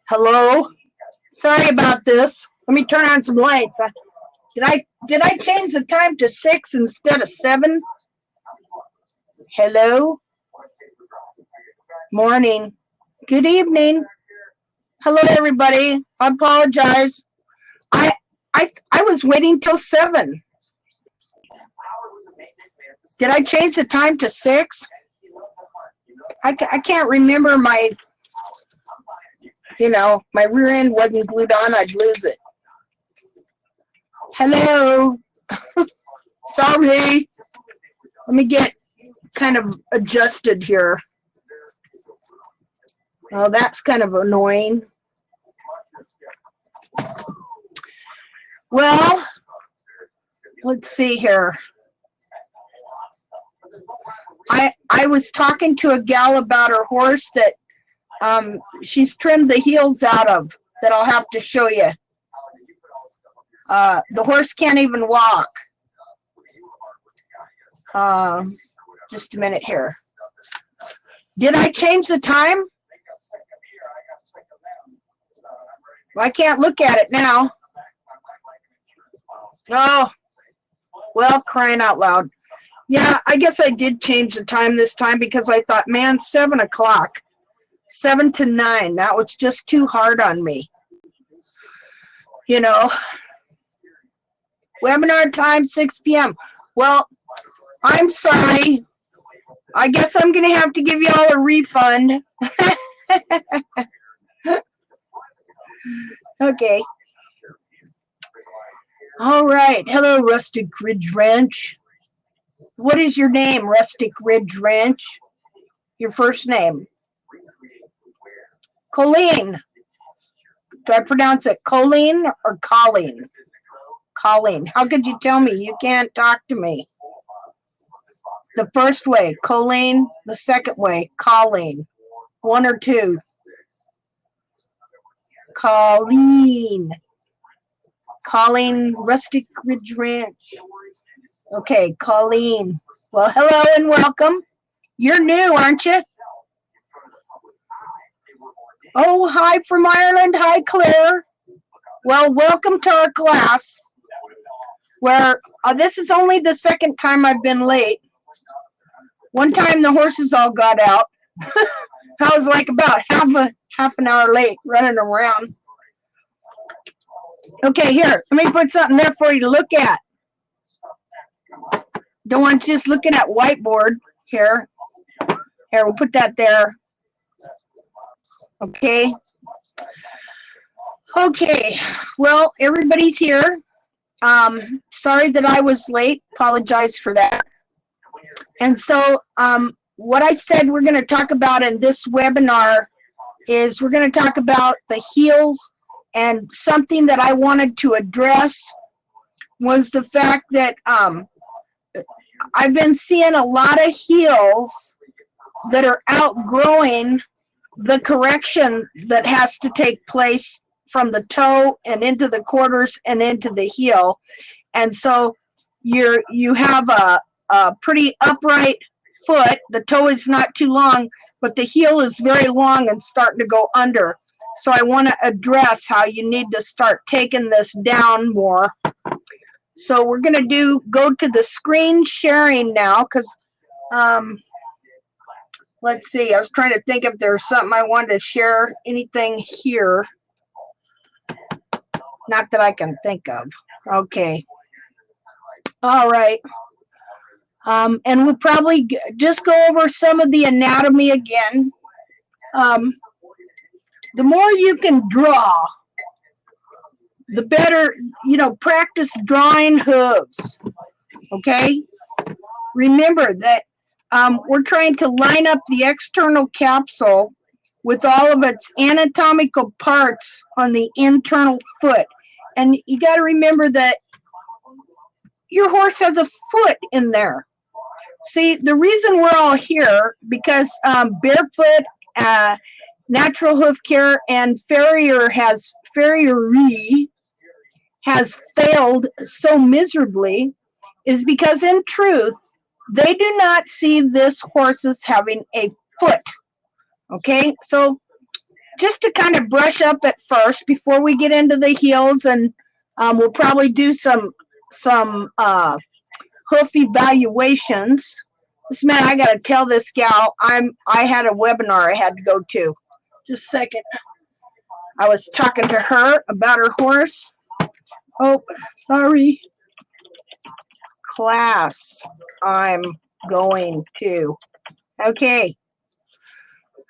Hello? Sorry about this. Let me turn on some lights. Did I change the time to 6 instead of 7? Hello? Morning. Good evening. Hello everybody. I apologize. I I was waiting till 7. Did I change the time to 6? I can't remember my rear end wasn't glued on. I'd lose it. Hello. Sorry. Let me get kind of adjusted here. Oh, that's kind of annoying. Well, let's see here. I was talking to a gal about her horse that she's trimmed the heels out of, that I'll have to show you. The horse can't even walk. Just a minute here. Did I change the time? Well, I can't look at it now. Oh, well, crying out loud. Yeah, I guess I did change the time this time because I thought, man, 7 o'clock, 7 to 9, that was just too hard on me. You know, webinar time, 6 p.m. Well, I'm sorry. I guess I'm going to have to give you all a refund. Okay. All right. Hello, Rustic Ridge Ranch. What is your name, Rustic Ridge Ranch? Your first name? Colleen. Do I pronounce it Colleen or Colleen? Colleen. How could you tell me? You can't talk to me. The first way, Colleen. The second way, Colleen. 1 or 2. Colleen. Colleen, Rustic Ridge Ranch. Okay, Colleen. Well, hello and welcome. You're new, aren't you? Oh, hi from Ireland. Hi, Claire. Well, welcome to our class, where this is only the second time I've been late. One time the horses all got out. I was like about half an hour late running around. Okay, here, let me put something there for you to look at. Don't want you just looking at whiteboard. Here, we'll put that there. Okay. Okay, well, everybody's here. Sorry that I was late. Apologize for that. And so what I said we're going to talk about in this webinar is we're going to talk about the heels, and something that I wanted to address was the fact that I've been seeing a lot of heels that are outgrowing the correction that has to take place from the toe and into the quarters and into the heel. And so you have a pretty upright foot. The toe is not too long, but the heel is very long and starting to go under. So I want to address how you need to start taking this down more. So we're going to go to the screen sharing now, because let's see, I was trying to think if there's something I wanted to share, anything here. Not that I can think of. Okay. All right. And we'll probably just go over some of the anatomy again. The more you can draw, the better, practice drawing hooves. Okay? Remember that we're trying to line up the external capsule with all of its anatomical parts on the internal foot. And you got to remember that your horse has a foot in there. See, the reason we're all here, because Barefoot, Natural Hoof Care, and Farrier has failed so miserably, is because in truth, they do not see this horse as having a foot. Okay, so just to kind of brush up at first before we get into the heels, and we'll probably do some hoof evaluations. This man, I gotta tell this gal, I had a webinar I had to go to. Just a second. I was talking to her about her horse. Oh, sorry. Class, I'm going to. Okay.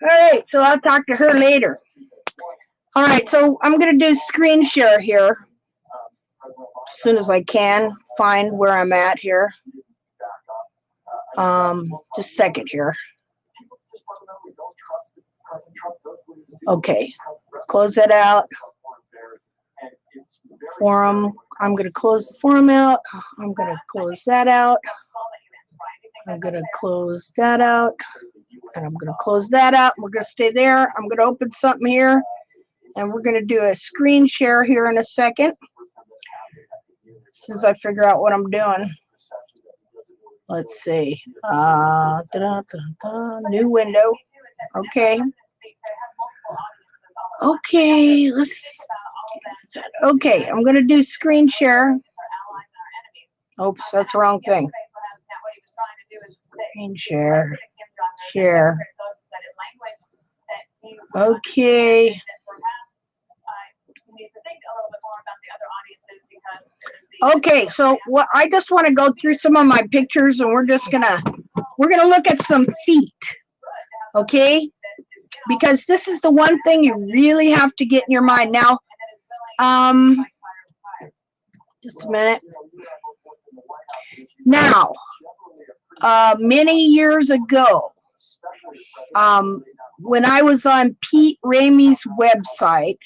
All right, so I'll talk to her later. All right, so I'm going to do screen share here as soon as I can find where I'm at here. Just a second here. Okay, close that out. Forum, I'm going to close the forum out. I'm going to close that out. I'm going to close that out. And I'm going to close that out. We're going to stay there. I'm going to open something here. And we're going to do a screen share here in a second. As soon as I figure out what I'm doing. Let's see. New window. Okay. Okay, okay, I'm going to do screen share. Oops, that's the wrong thing. Screen share. Share. Okay. Okay, so what I just want to go through some of my pictures, and we're gonna look at some feet. Okay? Because this is the one thing you really have to get in your mind. Now, just a minute. Now, many years ago, when I was on Pete Ramey's website,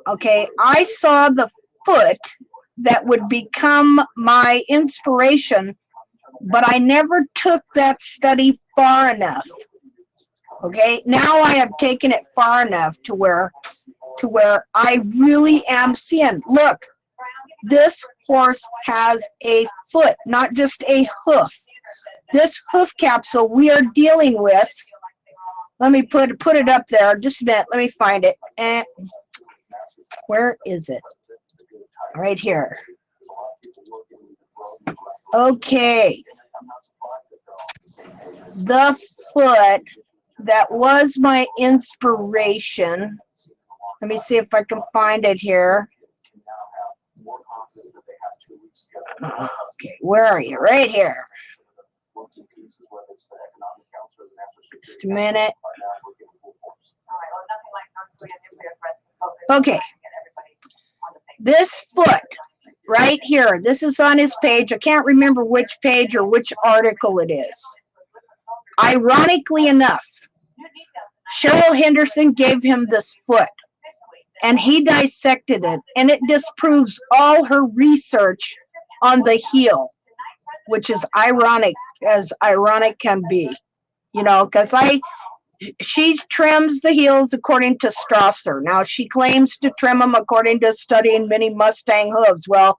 okay, I saw the foot that would become my inspiration, but I never took that study far enough. Okay, now I have taken it far enough to where I really am seeing. Look, this horse has a foot, not just a hoof. This hoof capsule we are dealing with. Let me put it up there. Just a minute. Let me find it. Where is it? Right here. Okay. The foot that was my inspiration. Let me see if I can find it here. Okay, where are you? Right here. Just a minute. Okay. This foot right here, this is on his page. I can't remember which page or which article it is. Ironically enough, Cheryl Henderson gave him this foot, and he dissected it, and it disproves all her research on the heel, which is ironic, as ironic can be, you know, because she trims the heels according to Strasser. Now, she claims to trim them according to studying many Mustang hooves. Well,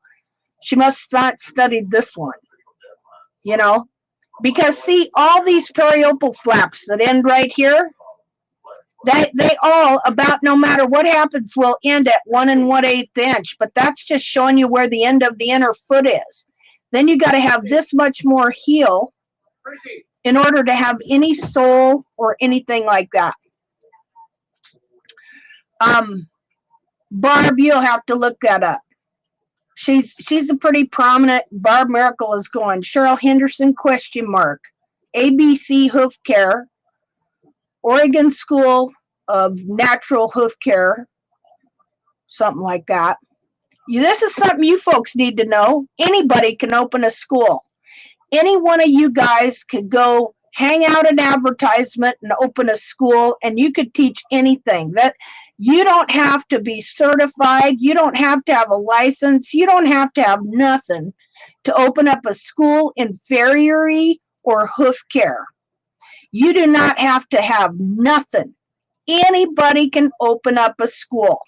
she must not studied this one, you know, because see, all these periopal flaps that end right here, they all, about no matter what happens, will end at 1 1/8 inch, but that's just showing you where the end of the inner foot is. Then you got to have this much more heel in order to have any sole or anything like that. Barb, you'll have to look that up. She's a pretty prominent. Barb Miracle is going. Cheryl Henderson, ? ABC Hoof Care, Oregon School of Natural Hoof Care, something like that. This is something you folks need to know. Anybody can open a school. Any one of you guys could go hang out an advertisement and open a school, and you could teach anything. That you don't have to be certified. You don't have to have a license. You don't have to have nothing to open up a school in farriery or hoof care. You do not have to have nothing. Anybody can open up a school,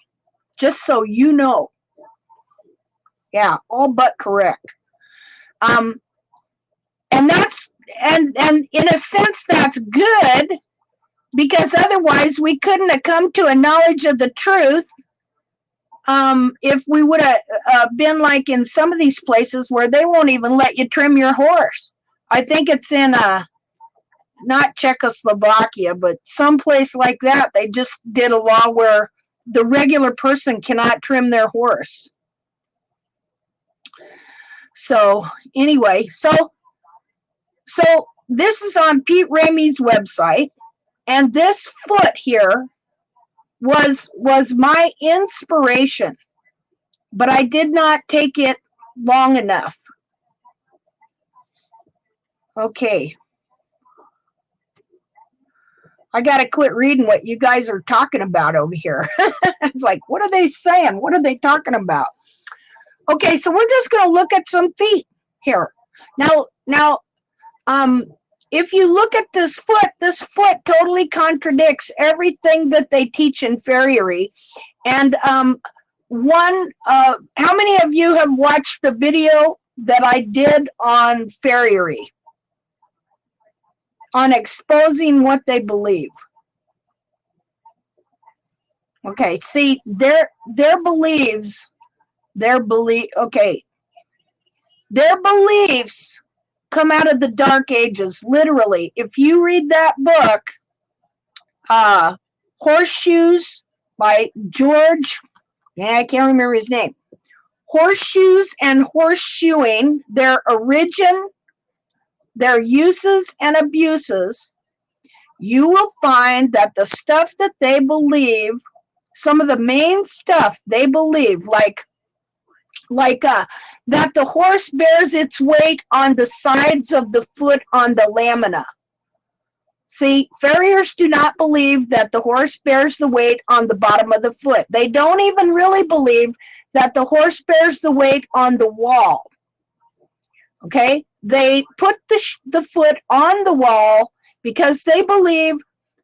just so you know. Yeah, all but correct. And that's and in a sense that's good, because otherwise we couldn't have come to a knowledge of the truth if we would have been like in some of these places where they won't even let you trim your horse. I think it's in not Czechoslovakia, but someplace like that. They just did a law where the regular person cannot trim their horse. So anyway, so this is on Pete Ramey's website, and this foot here was my inspiration, but I did not take it long enough. Okay. I got to quit reading what you guys are talking about over here. It's like, what are they saying? What are they talking about? Okay, so we're just going to look at some feet here. Now, if you look at this foot totally contradicts everything that they teach in farriery. And how many of you have watched the video that I did on farriery? On exposing what they believe. Okay, see, their beliefs come out of the Dark Ages, literally. If you read that book, Horseshoes by George, I can't remember his name. Horseshoes and Horseshoeing, their origin, their uses and abuses, you will find that the stuff that they believe, some of the main stuff they believe, like that the horse bears its weight on the sides of the foot on the lamina. See, farriers do not believe that the horse bears the weight on the bottom of the foot. They don't even really believe that the horse bears the weight on the wall. Okay? They put the foot on the wall because they believe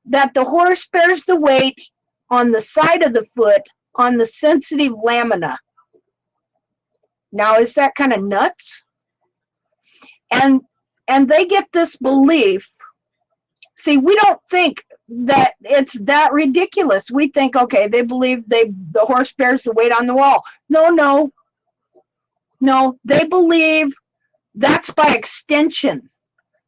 that the horse bears the weight on the side of the foot on the sensitive lamina. Now, is that kind of nuts? And they get this belief. See, we don't think that it's that ridiculous. We think, okay, they believe the horse bears the weight on the wall. No, they believe that's by extension.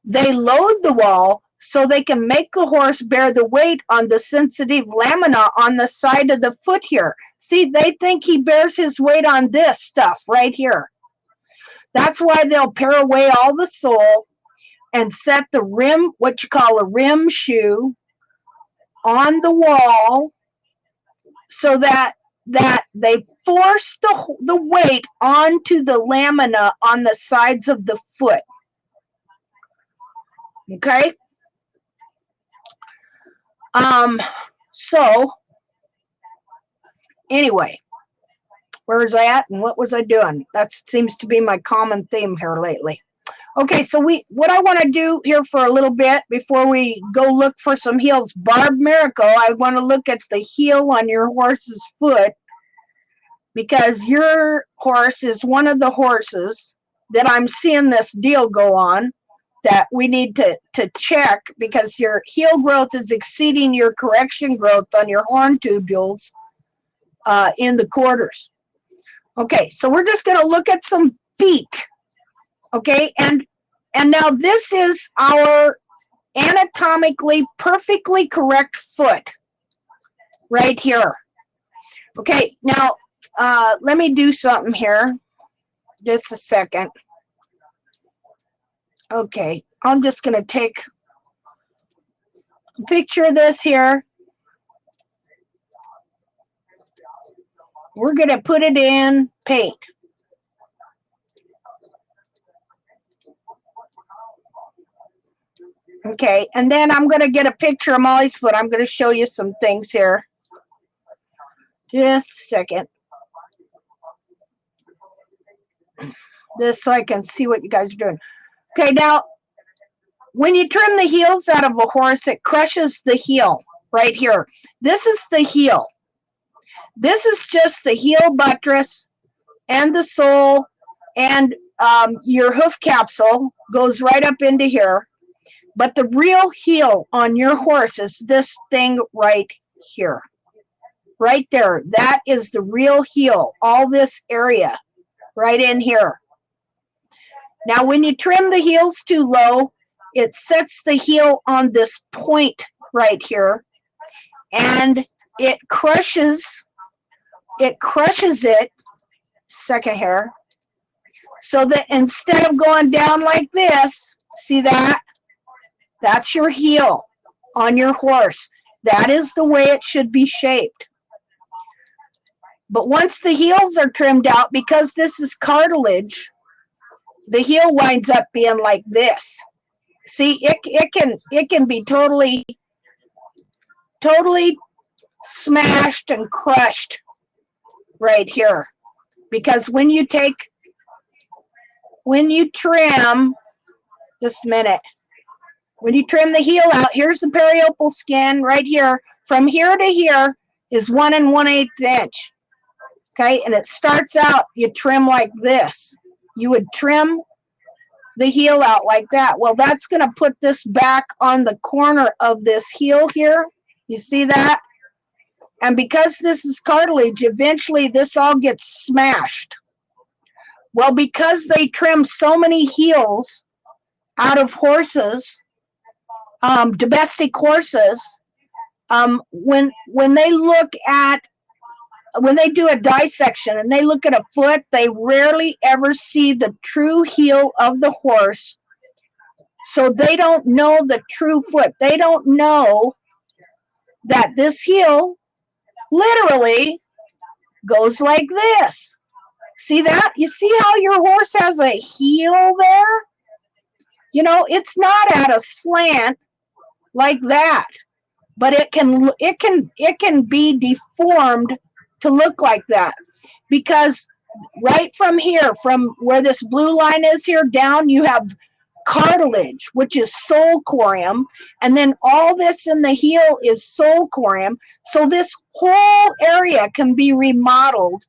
They load the wall so they can make the horse bear the weight on the sensitive lamina on the side of the foot here. See, they think he bears his weight on this stuff right here. That's why they'll pare away all the sole and set the rim, what you call a rim shoe, on the wall so that they force the weight onto the lamina on the sides of the foot. Okay? So, anyway, where was I at and what was I doing? That seems to be my common theme here lately. Okay, so what I want to do here for a little bit before we go look for some heels, Barb Miracle, I want to look at the heel on your horse's foot because your horse is one of the horses that I'm seeing this deal go on that we need to check because your heel growth is exceeding your correction growth on your horn tubules in the quarters. Okay, so we're just going to look at some feet. Okay, and now this is our anatomically perfectly correct foot right here. Okay, now let me do something here. Just a second. Okay, I'm just going to take a picture of this here. We're going to put it in paint. Okay, and then I'm going to get a picture of Molly's foot. I'm going to show you some things here. Just a second. This so I can see what you guys are doing. Okay, now, when you trim the heels out of a horse, it crushes the heel right here. This is the heel. This is just the heel buttress and the sole, and your hoof capsule goes right up into here. But the real heel on your horse is this thing right here. Right there. That is the real heel. All this area right in here. Now, when you trim the heels too low, it sets the heel on this point right here, and it crushes it, second hair, so that instead of going down like this, see that? That's your heel on your horse. That is the way it should be shaped. But once the heels are trimmed out, because this is cartilage, the heel winds up being like this. See, it can be totally smashed and crushed right here. Because when you trim, just a minute, when you trim the heel out, here's the periopal skin right here. From here to here is 1 1/8 inch. Okay, and it starts out, you trim like this. You would trim the heel out like that. Well, that's going to put this back on the corner of this heel here. You see that? And because this is cartilage, eventually this all gets smashed. Well, because they trim so many heels out of horses, domestic horses, when they do a dissection and they look at a foot, they rarely ever see the true heel of the horse. So they don't know the true foot. They don't know that this heel literally goes like this. See that? You see how your horse has a heel there? You know, it's not at a slant like that, but it can be deformed to look like that, because right from here, from where this blue line is here down, you have cartilage, which is sole corium, and then all this in the heel is sole corium. So this whole area can be remodeled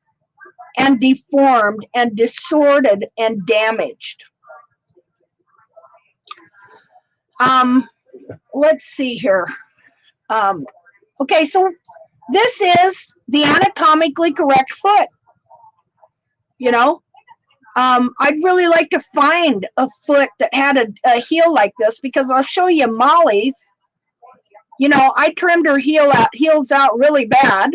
and deformed and distorted and damaged. Let's see here. Okay, so this is the anatomically correct foot. You know, I'd really like to find a foot that had a heel like this, because I'll show you Molly's. You know, I trimmed her heels out really bad,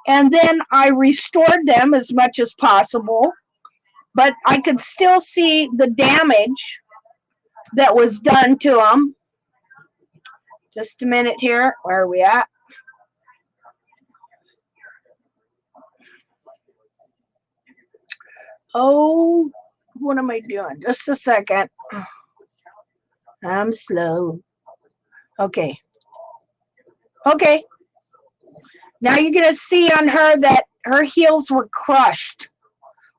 and then I restored them as much as possible, but I could still see the damage that was done to them. Just a minute here. Where are we at? Oh, what am I doing? Just a second. I'm slow. Okay. Okay. Now you're going to see on her that her heels were crushed.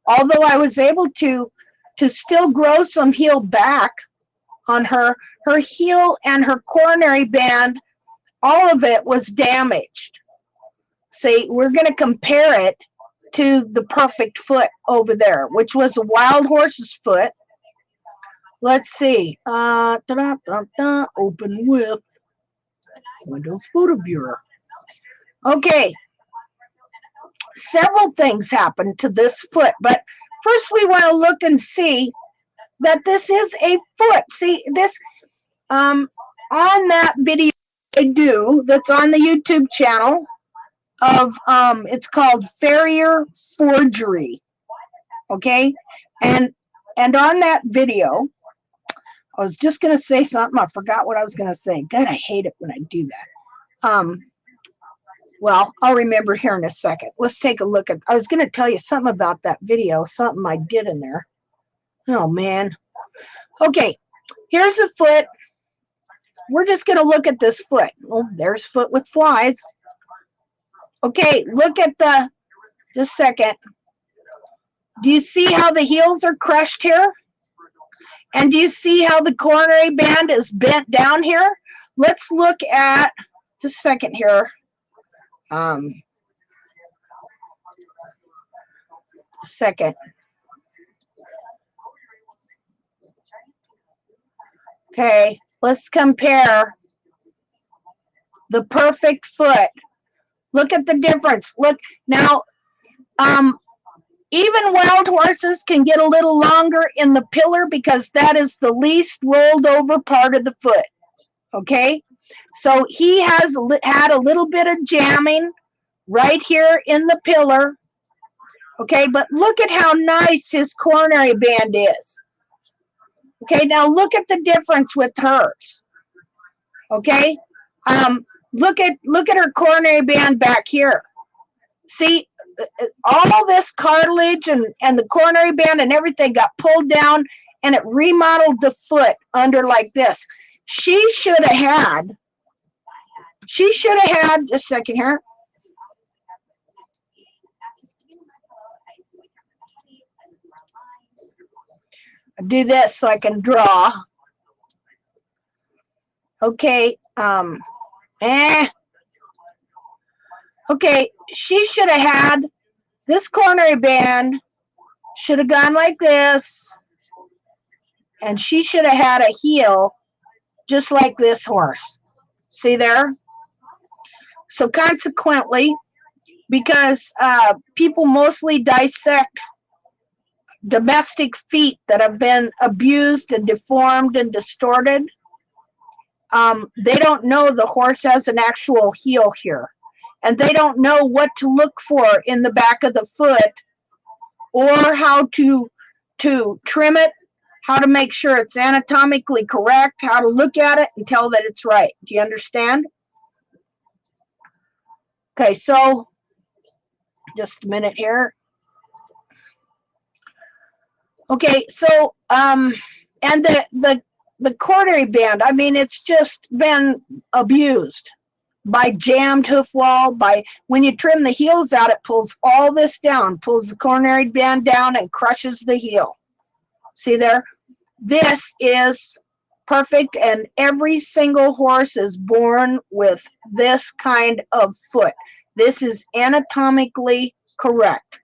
Although I was able to still grow some heel back on her, her heel and her coronary band, all of it was damaged. See, we're going to compare it to the perfect foot over there, which was a wild horse's foot. Let's see. Open with Windows Photo Viewer. Okay. Several things happened to this foot, but first we want to look and see that this is a foot. See, this on that video I do that's on the YouTube channel of it's called Farrier Forgery. Okay, and on that video, I was just gonna say something. I forgot what I was gonna say. God, I hate it when I do that. Well, I'll remember here in a second. Let's take a look at. I was gonna tell you something about that video. Something I did in there. Oh man. Okay, here's a foot. We're just gonna look at this foot. Oh, there's foot with flies. Okay, look at the. Just a second. Do you see how the heels are crushed here? And do you see how the coronary band is bent down here? Let's look at, just a second here. Second. Okay, let's compare the perfect foot. Look at the difference. Look now, even wild horses can get a little longer in the pillar because that is the least rolled over part of the foot. Okay, so he has had a little bit of jamming right here in the pillar. Okay, but look at how nice his coronary band is. Okay, now look at the difference with hers. Okay, look at her coronary band back here. See, all this cartilage and the coronary band and everything got pulled down, and it remodeled the foot under like this. She should have had, just a second here. I'll do this so I can draw. Okay, okay, she should have had this coronary band, should have gone like this, and she should have had a heel just like this horse. See there? So consequently, because people mostly dissect domestic feet that have been abused and deformed and distorted, they don't know the horse has an actual heel here. And they don't know what to look for in the back of the foot, or how to trim it, how to make sure it's anatomically correct, how to look at it and tell that it's right. Do you understand? Okay, so just a minute here. Okay, so and the coronary band, I mean, it's just been abused by jammed hoof wall. By when you trim the heels out, it pulls all this down, pulls the coronary band down and crushes the heel. See there? This is perfect, and every single horse is born with this kind of foot. This is anatomically correct.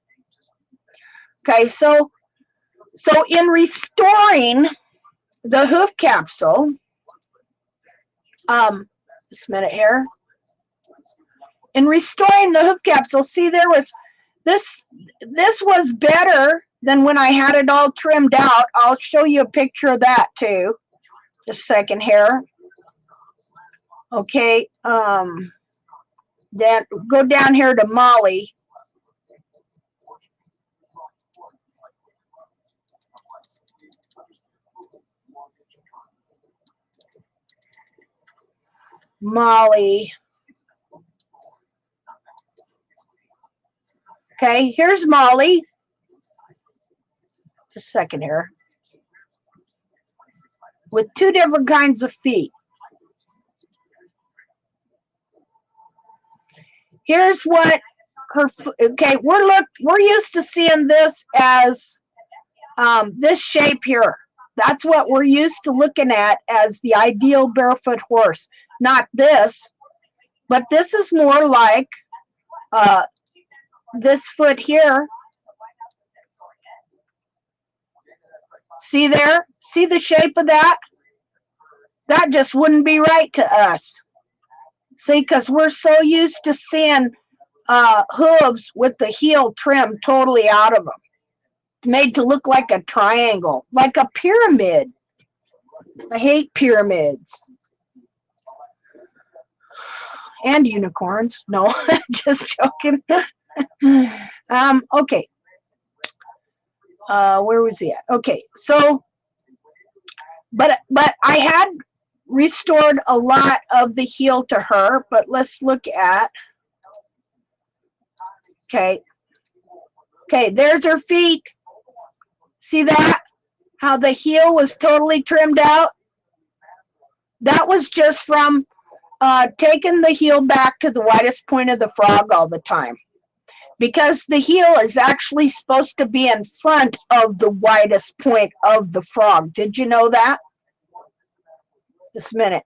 Okay, so in restoring the hoof capsule, just a minute here. In restoring the hoof capsule, see, there was this was better than when I had it all trimmed out. I'll show you a picture of that too. Just a second here. Okay, then go down here to Molly. Molly. Okay, here's Molly. Just a second here. With two different kinds of feet. Here's what her, okay, we're used to seeing this as this shape here. That's what we're used to looking at as the ideal barefoot horse. Not this, but this is more like this foot here. See there? See the shape of that? That just wouldn't be right to us. See, because we're so used to seeing hooves with the heel trimmed totally out of them, made to look like a triangle, like a pyramid. I hate pyramids. And unicorns. No, just joking. Okay. Where was he at? Okay, so, but I had restored a lot of the heel to her, but let's look at, okay, there's her feet. See that? How the heel was totally trimmed out? That was just from taking the heel back to the widest point of the frog all the time. Because the heel is actually supposed to be in front of the widest point of the frog. Did you know that? Just a minute.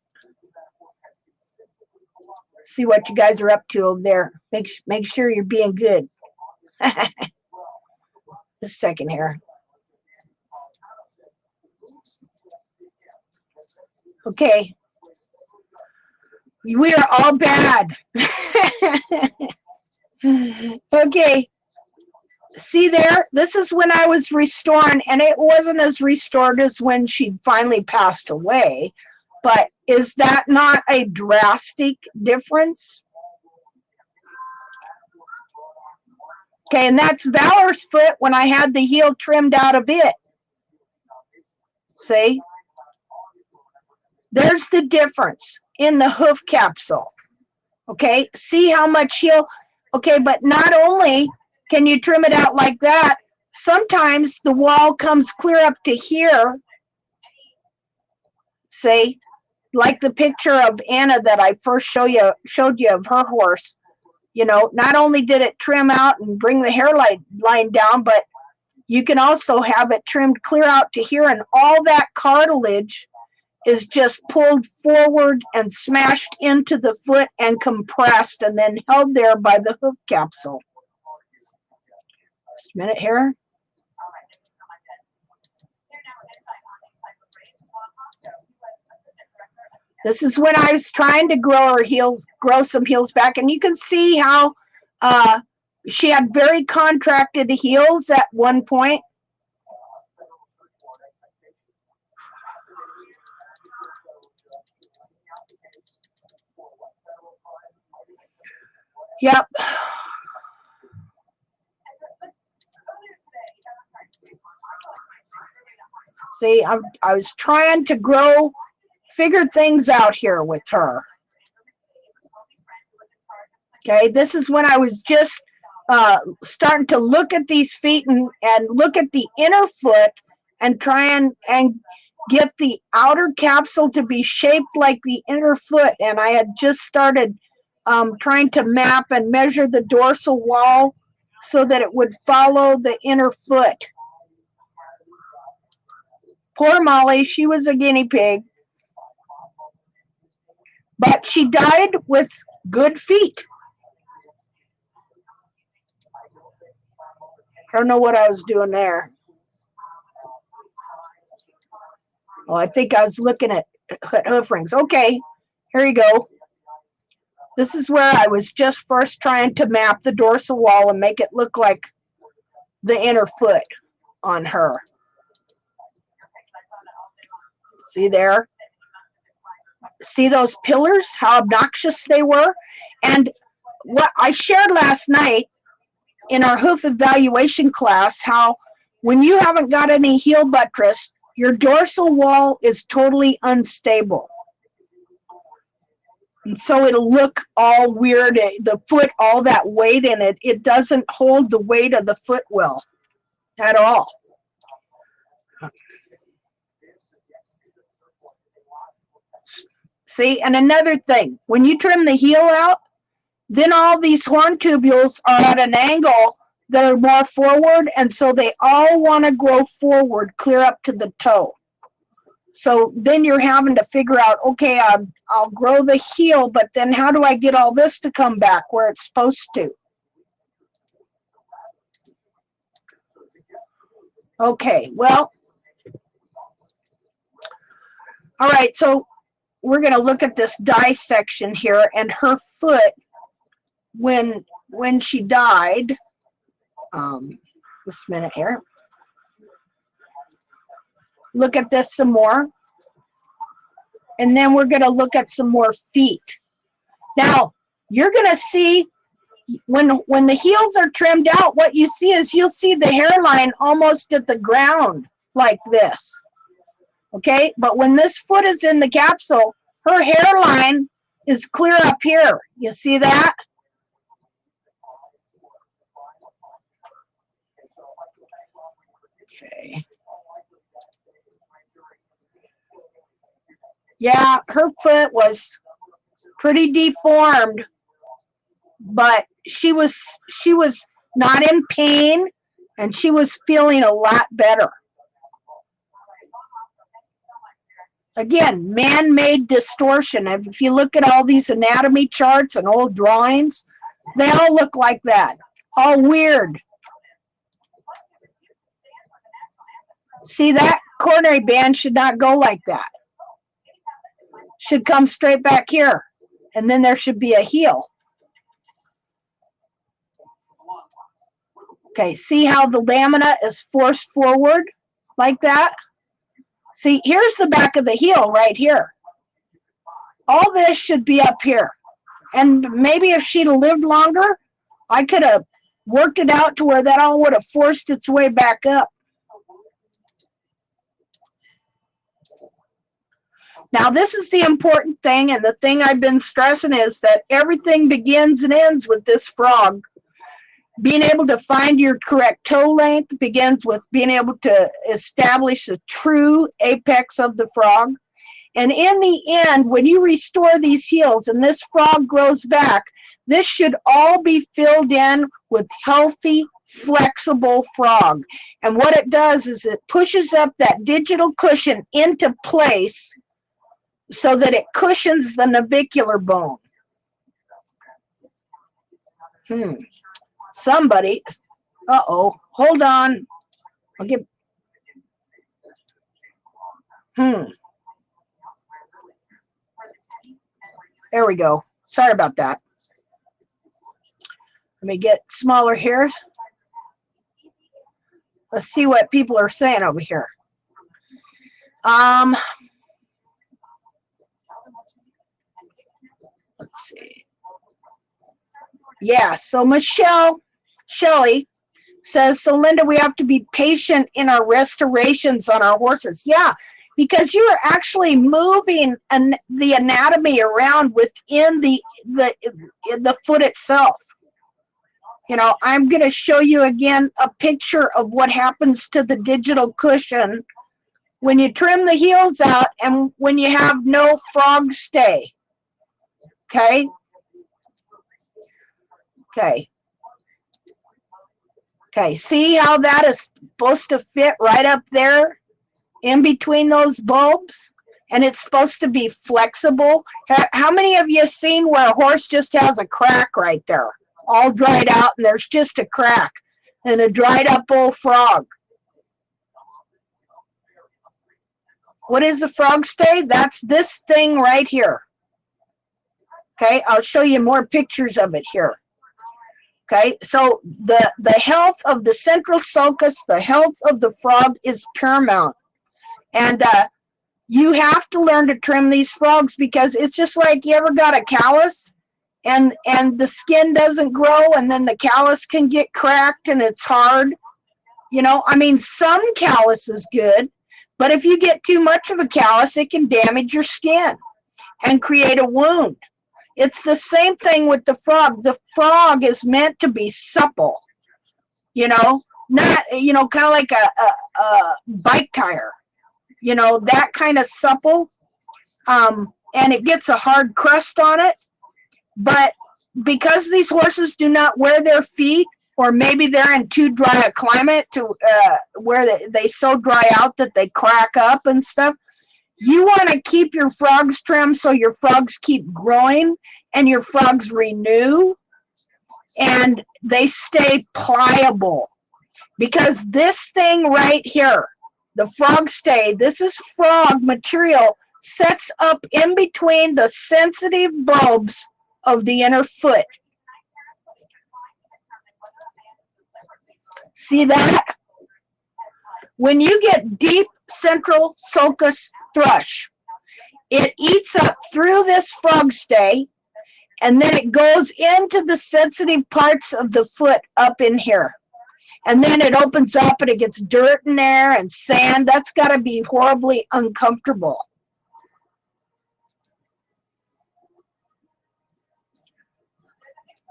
See what you guys are up to over there. Make sure you're being good. Just a second here. Okay. We are all bad. Okay. See there? This is when I was restoring, and it wasn't as restored as when she finally passed away. But is that not a drastic difference? Okay, and that's Valor's foot when I had the heel trimmed out a bit. See? There's the difference in the hoof capsule. Okay, see how much heel? Okay, but not only can you trim it out like that, sometimes the wall comes clear up to here. See? Like the picture of Anna that I first showed you of her horse. You know, not only did it trim out and bring the hairline down, but you can also have it trimmed clear out to here, and all that cartilage is just pulled forward and smashed into the foot and compressed and then held there by the hoof capsule. Just a minute here. This is when I was trying to grow her heels, grow some heels back, and you can see how she had very contracted heels at one point. Yep. See, I was trying to figure things out here with her. Okay, this is when I was just starting to look at these feet and look at the inner foot and try and get the outer capsule to be shaped like the inner foot. And I had just started trying to map and measure the dorsal wall so that it would follow the inner foot. Poor Molly, she was a guinea pig. But she died with good feet. I don't know what I was doing there. Well, I think I was looking at hoof rings. Okay, here you go. This is where I was just first trying to map the dorsal wall and make it look like the inner foot on her. See there? See those pillars, how obnoxious they were? And what I shared last night in our hoof evaluation class, how when you haven't got any heel buttress, your dorsal wall is totally unstable. And so it'll look all weird. The foot, all that weight in it, it doesn't hold the weight of the foot well at all. See, and another thing, when you trim the heel out, then all these horn tubules are at an angle that are more forward, and so they all want to grow forward, clear up to the toe. So then you're having to figure out, okay, I'll grow the heel, but then how do I get all this to come back where it's supposed to? Okay, well, all right, so we're going to look at this dissection here, and her foot, when she died, just a minute here. Look at this some more. And then we're going to look at some more feet. Now, you're going to see when the heels are trimmed out, what you see is you'll see the hairline almost at the ground like this. Okay? But when this foot is in the capsule, her hairline is clear up here. You see that? Okay. Yeah, her foot was pretty deformed, but she was not in pain, and she was feeling a lot better. Again, man-made distortion. If you look at all these anatomy charts and old drawings, they all look like that, all weird. See, that coronary band should not go like that. should come straight back here. And then there should be a heel. Okay, see how the lamina is forced forward like that? See, here's the back of the heel right here. All this should be up here. And maybe if she'd have lived longer, I could have worked it out to where that all would have forced its way back up. Now, this is the important thing, and the thing I've been stressing is that everything begins and ends with this frog. Being able to find your correct toe length begins with being able to establish the true apex of the frog. And in the end, when you restore these heels and this frog grows back, this should all be filled in with healthy, flexible frog. And what it does is it pushes up that digital cushion into place so that it cushions the navicular bone. Somebody, hold on. I'll get, There we go. Sorry about that. Let me get smaller here. Let's see what people are saying over here. Let's see. Yeah, so Shelley says, so Linda, we have to be patient in our restorations on our horses. Yeah, because you are actually moving the anatomy around within the foot itself. You know, I'm going to show you again a picture of what happens to the digital cushion when you trim the heels out and when you have no frog stay. Okay? Okay. Okay, see how that is supposed to fit right up there in between those bulbs? And it's supposed to be flexible. How many of you have seen where a horse just has a crack right there? All dried out and there's just a crack and a dried up old frog. What is a frog stay? That's this thing right here. Okay, I'll show you more pictures of it here. Okay, so the health of the central sulcus, the health of the frog is paramount. And you have to learn to trim these frogs because it's just like you ever got a callus and the skin doesn't grow and then the callus can get cracked and it's hard. You know, I mean, some callus is good, but if you get too much of a callus, it can damage your skin and create a wound. It's the same thing with the frog. The frog is meant to be supple, you know, not, you know, kind of like a bike tire, you know, that kind of supple. And it gets a hard crust on it. But because these horses do not wear their feet, or maybe they're in too dry a climate to where they so dry out that they crack up and stuff, you want to keep your frogs trimmed so your frogs keep growing and your frogs renew and they stay pliable. Because this thing right here, the frog stay, this is frog material, sets up in between the sensitive bulbs of the inner foot. See that? When you get deep central sulcus thrush, it eats up through this frog stay and then it goes into the sensitive parts of the foot up in here. And then it opens up and it gets dirt in there and sand. That's got to be horribly uncomfortable.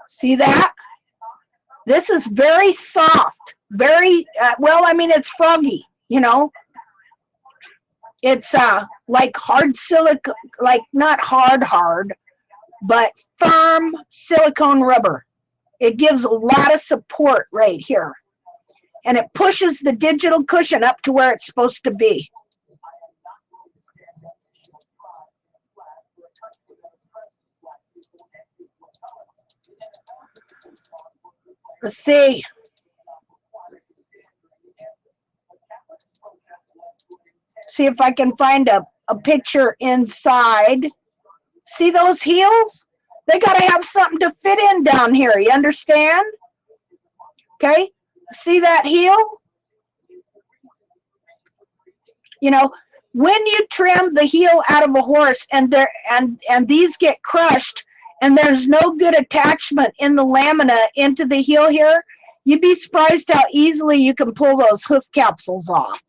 See that? This is very soft, very, well, I mean, it's froggy, you know. It's like hard silicone, like not hard, but firm silicone rubber. It gives a lot of support right here. And it pushes the digital cushion up to where it's supposed to be. Let's see. See if I can find a picture inside. See those heels? They got to have something to fit in down here. You understand? Okay. See that heel? You know, when you trim the heel out of a horse and these get crushed and there's no good attachment in the lamina into the heel here, you'd be surprised how easily you can pull those hoof capsules off.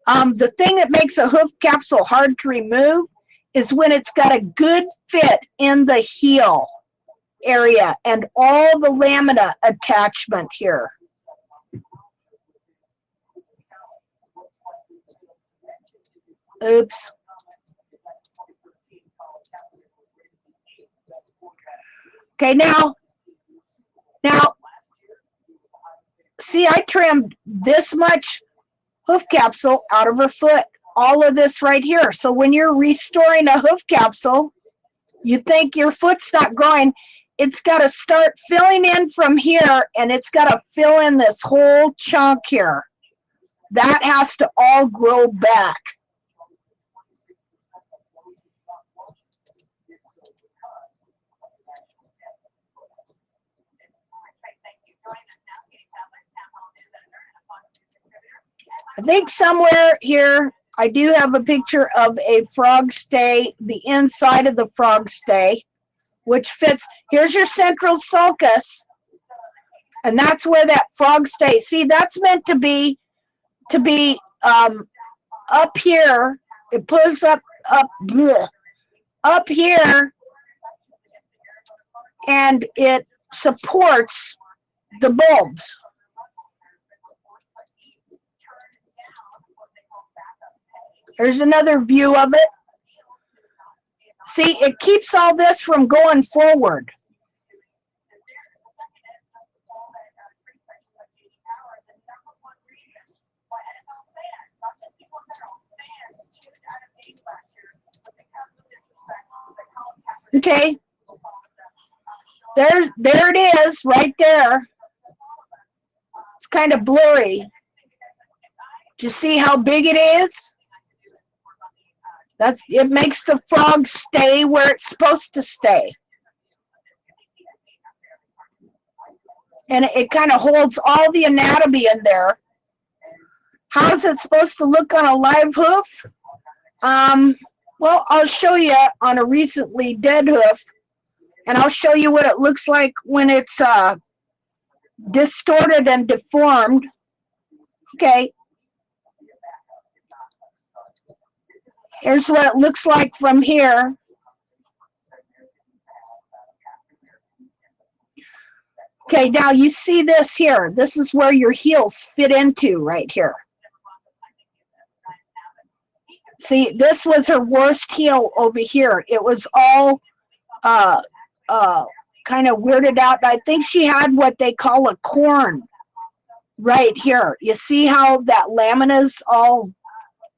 The thing that makes a hoof capsule hard to remove is when it's got a good fit in the heel area and all the lamina attachment here. Oops. Okay, now, see, I trimmed this much hoof capsule out of her foot, all of this right here. So when you're restoring a hoof capsule, you think your foot's not growing. It's got to start filling in from here, and it's got to fill in this whole chunk here. That has to all grow back. I think somewhere here I do have a picture of a frog stay, the inside of the frog stay, which fits. Here's your central sulcus, and that's where that frog stay. See, that's meant to be up here. It pulls up here, and it supports the bulbs. Here's another view of it. See, it keeps all this from going forward. Okay. There it is, right there. It's kind of blurry. Do you see how big it is? It makes the frog stay where it's supposed to stay. And it kind of holds all the anatomy in there. How's it supposed to look on a live hoof? Well, I'll show you on a recently dead hoof, and I'll show you what it looks like when it's distorted and deformed. Okay. Here's what it looks like from here. Okay, now you see this here. This is where your heels fit into right here. See, this was her worst heel over here. It was all kind of weirded out. I think she had what they call a corn right here. You see how that lamina's all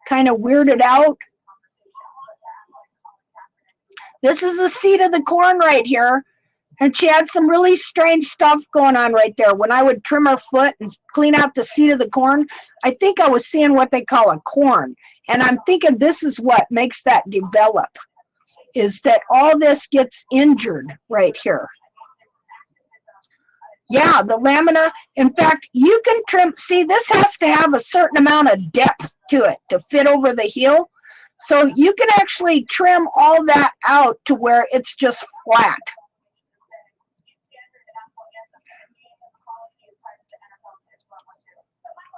kind of weirded out? This is the seat of the corn right here. And she had some really strange stuff going on right there. When I would trim her foot and clean out the seat of the corn, I think I was seeing what they call a corn. And I'm thinking this is what makes that develop, is that all this gets injured right here. Yeah, the lamina. In fact, you can trim. See, this has to have a certain amount of depth to it to fit over the heel. So you can actually trim all that out to where it's just flat.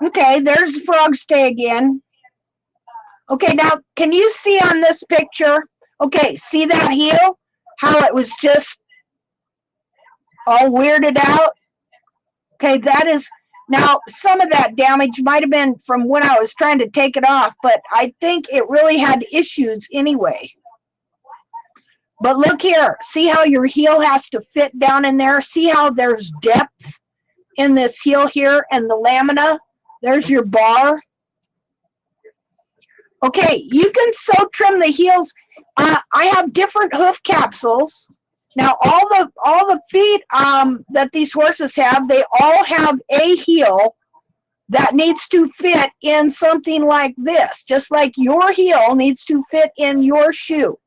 Okay, there's the frog stay again. Okay, now can you see on this picture? Okay, see that heel? How it was just all weirded out? Okay, that is, now some of that damage might have been from when I was trying to take it off, but I think it really had issues anyway. But look here, see how your heel has to fit down in there? See how there's depth in this heel here and the lamina? There's your bar. Okay, you can so trim the heels. I have different hoof capsules. Now, all the feet that these horses have, they all have a heel that needs to fit in something like this, just like your heel needs to fit in your shoe.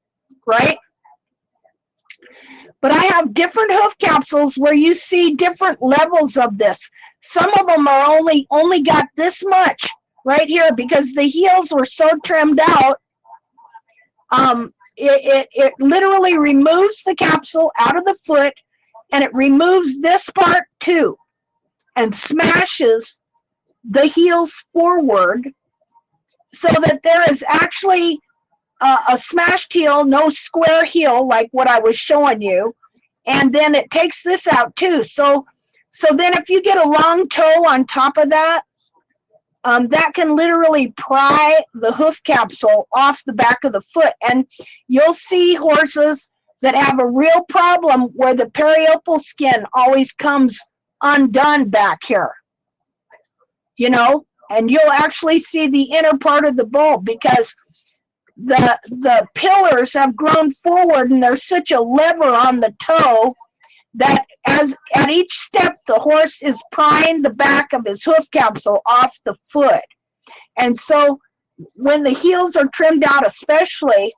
right? But I have different hoof capsules where you see different levels of this. Some of them are only got this much right here because the heels were so trimmed out. It literally removes the capsule out of the foot, and it removes this part too, and smashes the heels forward so that there is actually a smashed heel, no square heel like what I was showing you. And then it takes this out too. So then if you get a long toe on top of that, that can literally pry the hoof capsule off the back of the foot. And you'll see horses that have a real problem where the periopal skin always comes undone back here, you know, and you'll actually see the inner part of the bull because the pillars have grown forward and there's such a lever on the toe that at each step the horse is prying the back of his hoof capsule off the foot. And so when the heels are trimmed out especially,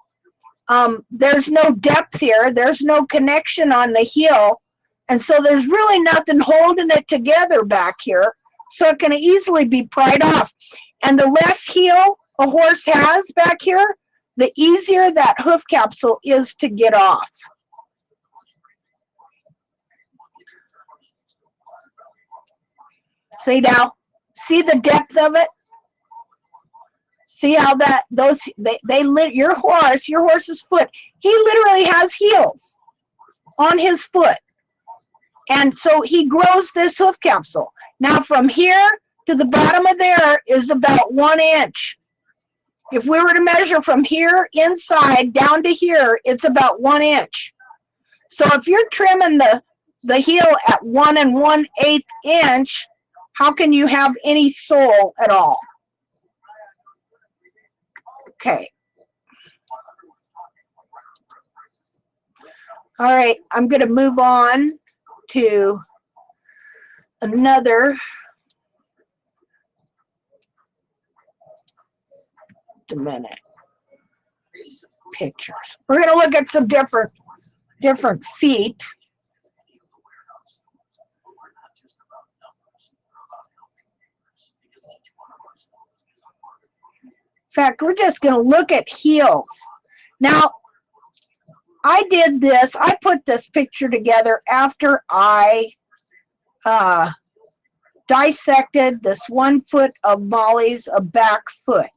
there's no depth here, there's no connection on the heel, and so there's really nothing holding it together back here, so it can easily be pried off. And the less heel a horse has back here, the easier that hoof capsule is to get off. See now, see the depth of it? See how that your horse's foot, he literally has heels on his foot. And so he grows this hoof capsule. Now from here to the bottom of there is about 1 inch. If we were to measure from here inside down to here, it's about 1 inch. So if you're trimming the heel at 1 1/8 inch, how can you have any sole at all? Okay. All right, I'm going to move on to another pictures. We're going to look at some different feet. In fact, we're just going to look at heels. Now, I did this. I put this picture together after I dissected this 1 foot of Molly's back foot.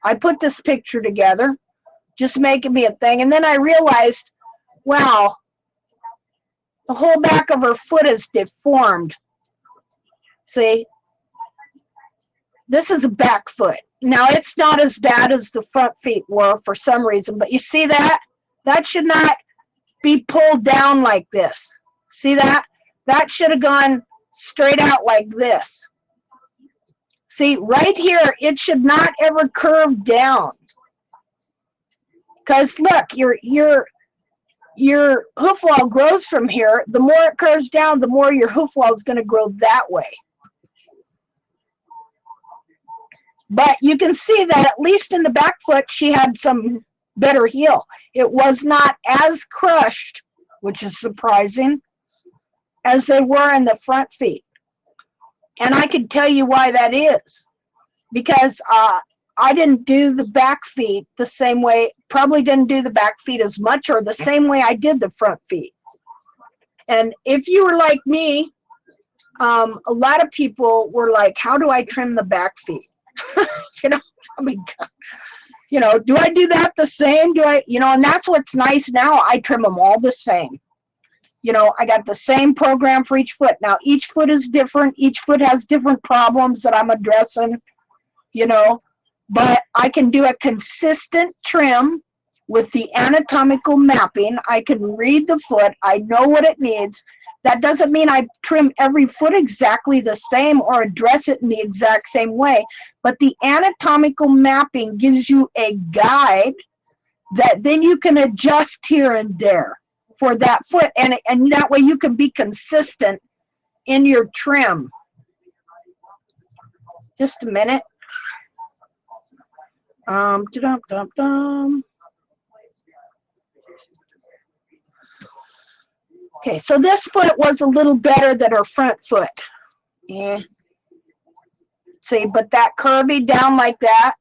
I put this picture together, just making me a thing. And then I realized, wow, the whole back of her foot is deformed. See? This is a back foot. Now, it's not as bad as the front feet were for some reason, but you see that? That should not be pulled down like this. See that? That should have gone straight out like this. See, right here, it should not ever curve down. Because look, your hoof wall grows from here. The more it curves down, the more your hoof wall is going to grow that way. But you can see that at least in the back foot, she had some better heel. It was not as crushed, which is surprising, as they were in the front feet. And I can tell you why that is. Because I didn't do the back feet the same way, probably didn't do the back feet as much or the same way I did the front feet. And if you were like me, a lot of people were like, how do I trim the back feet? You know, I mean, you know, do I do that the same? Do I, you know, and that's what's nice now. I trim them all the same. You know, I got the same program for each foot. Now, each foot is different. Each foot has different problems that I'm addressing, you know, but I can do a consistent trim with the anatomical mapping. I can read the foot. I know what it needs. That doesn't mean I trim every foot exactly the same or address it in the exact same way, but the anatomical mapping gives you a guide that then you can adjust here and there for that foot, and that way you can be consistent in your trim. Just a minute. Okay, so this foot was a little better than her front foot. Yeah. See, but that curvy down like that.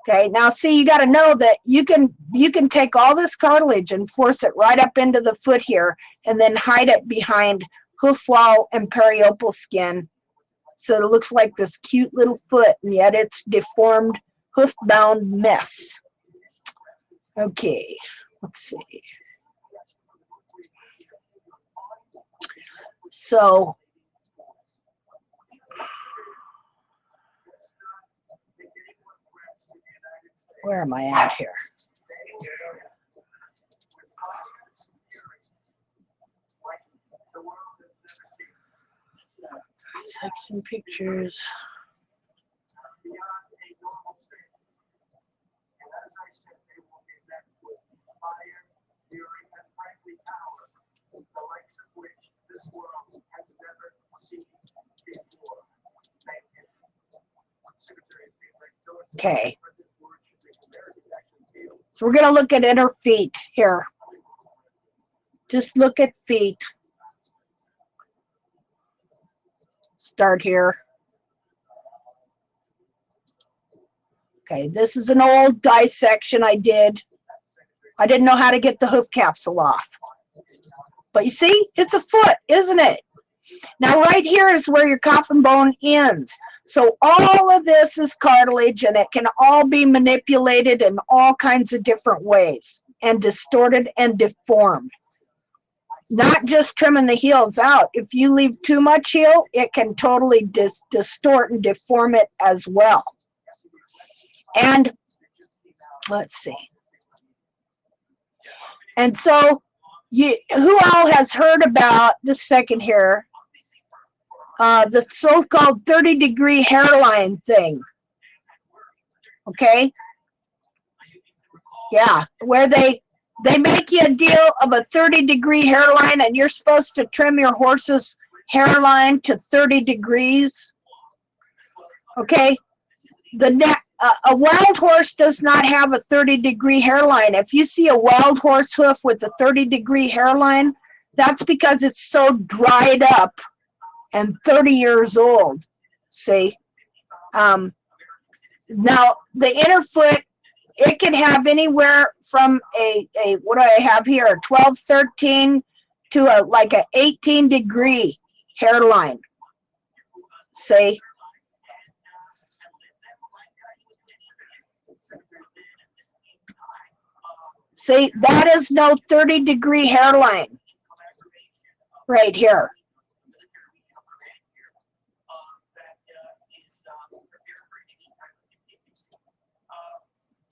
Okay, now see, you got to know that you can take all this cartilage and force it right up into the foot here, and then hide it behind hoof wall and periopal skin, so it looks like this cute little foot, and yet it's deformed, hoof-bound mess. Okay, let's see. So, where am I at here? Section pictures. Okay. So we're going to look at inner feet here. Just look at feet. Start here. Okay, this is an old dissection I did. I didn't know how to get the hoof capsule off. But you see, it's a foot, isn't it? Now right here is where your coffin bone ends. So all of this is cartilage, and it can all be manipulated in all kinds of different ways, and distorted and deformed. Not just trimming the heels out. If you leave too much heel, it can totally distort and deform it as well. And let's see. And so, who all has heard about, just a second here, the so-called 30-degree hairline thing? Okay? Yeah, where they make you a deal of a 30-degree hairline, and you're supposed to trim your horse's hairline to 30 degrees. Okay? A wild horse does not have a 30-degree hairline. If you see a wild horse hoof with a 30-degree hairline, that's because it's so dried up and 30 years old. See? Now, the inner foot, it can have anywhere from what do I have here, 12, 13 to like an 18-degree hairline. See? See, that is no 30-degree hairline right here.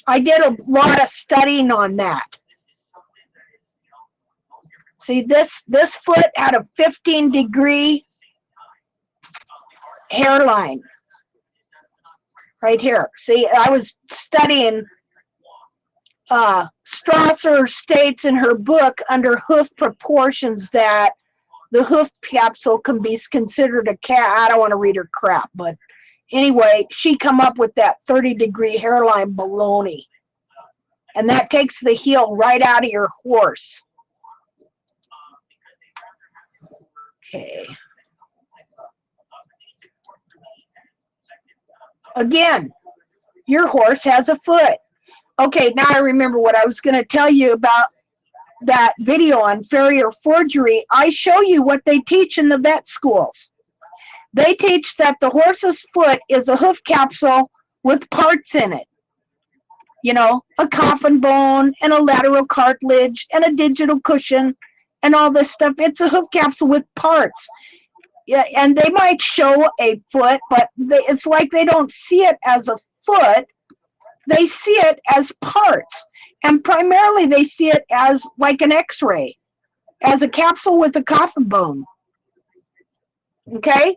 I did a lot of studying on that. See, this foot had a 15-degree hairline right here. See, I was studying. Strasser states in her book under hoof proportions that the hoof capsule can be considered a cat. I don't want to read her crap, but anyway, she come up with that 30-degree hairline baloney. And that takes the heel right out of your horse. Okay. Again, your horse has a foot. Okay, now I remember what I was going to tell you about that video on farrier forgery. I show you what they teach in the vet schools. They teach that the horse's foot is a hoof capsule with parts in it. You know, a coffin bone and a lateral cartilage and a digital cushion and all this stuff. It's a hoof capsule with parts. Yeah, and they might show a foot, but it's like they don't see it as a foot. They see it as parts, and primarily they see it as like an x-ray, as a capsule with a coffin bone. Okay?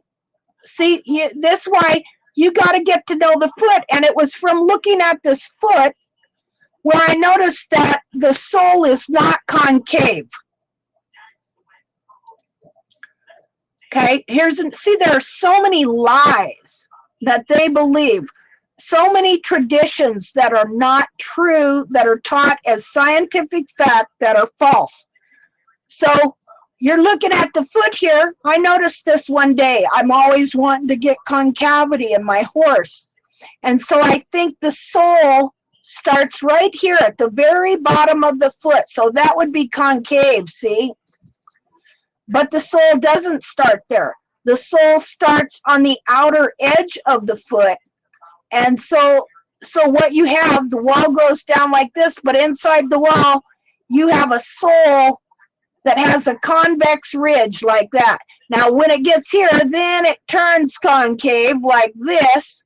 See, this why you got to get to know the foot, and it was from looking at this foot where I noticed that the sole is not concave. Okay? See, there are so many lies that they believe. So many traditions that are not true, that are taught as scientific fact, that are false. So you're looking at the foot here. I noticed this one day. I'm always wanting to get concavity in my horse. And so I think the sole starts right here at the very bottom of the foot. So that would be concave, see? But the sole doesn't start there. The sole starts on the outer edge of the foot. And so what you have, the wall goes down like this, but inside the wall, you have a sole that has a convex ridge like that. Now, when it gets here, then it turns concave like this.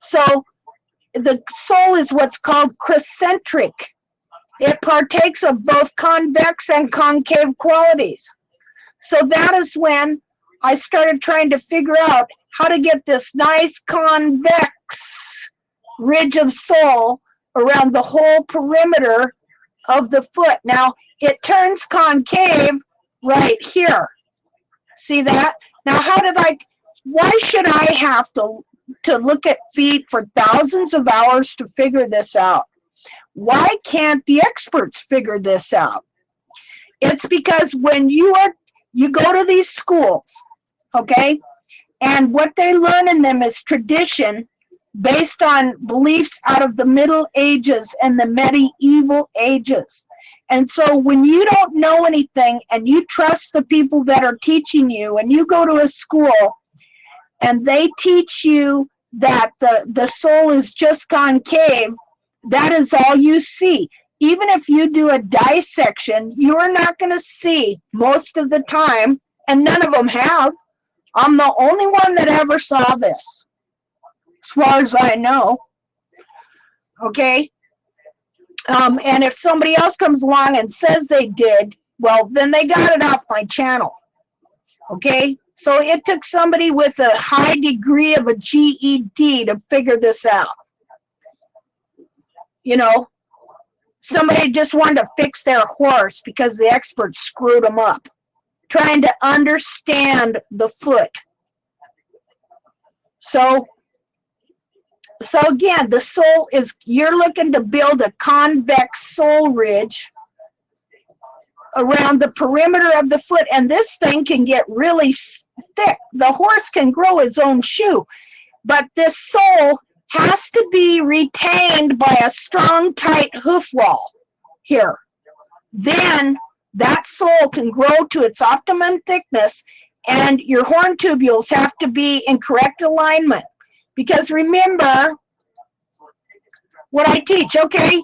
So the sole is what's called crescentric. It partakes of both convex and concave qualities. So that is when I started trying to figure out how to get this nice convex ridge of sole around the whole perimeter of the foot. Now, it turns concave right here. See that? Now, why should I have to look at feet for thousands of hours to figure this out? Why can't the experts figure this out? It's because when you go to these schools, okay, and what they learn in them is tradition based on beliefs out of the Middle Ages and the medieval ages. And so when you don't know anything and you trust the people that are teaching you, and you go to a school and they teach you that the sole is just concave, that is all you see. Even if you do a dissection, you're not going to see most of the time, and none of them have. I'm the only one that ever saw this, as far as I know. Okay? And if somebody else comes along and says they did, well, then they got it off my channel. Okay? So it took somebody with a high degree of a GED to figure this out. You know, somebody just wanted to fix their horse because the experts screwed them up, trying to understand the foot. So again, the sole is, you're looking to build a convex sole ridge around the perimeter of the foot, and this thing can get really thick. The horse can grow his own shoe, but this sole has to be retained by a strong, tight hoof wall here. Then that sole can grow to its optimum thickness, and your horn tubules have to be in correct alignment. Because remember what I teach, okay?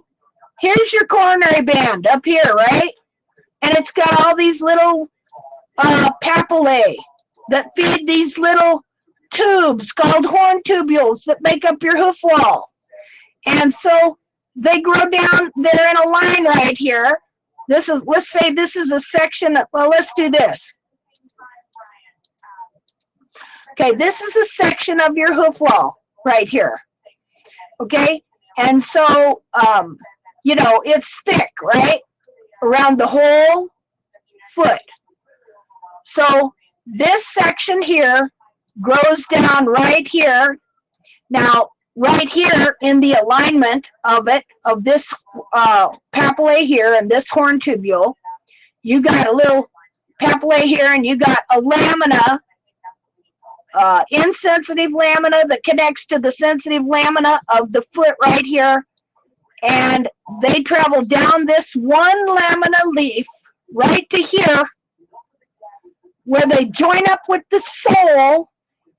Here's your coronary band up here, right? And it's got all these little papillae that feed these little tubes called horn tubules that make up your hoof wall. And so they grow down, they're in a line right here. This is, let's say this is a section, well, let's do this. Okay, this is a section of your hoof wall right here. Okay, and so, you know, it's thick, right? Around the whole foot. So this section here grows down right here. Now, right here in the alignment of it, of this papillae here and this horn tubule, you got a little papillae here, and you got a lamina, insensitive lamina that connects to the sensitive lamina of the foot right here. And they travel down this one lamina leaf right to here, where they join up with the sole,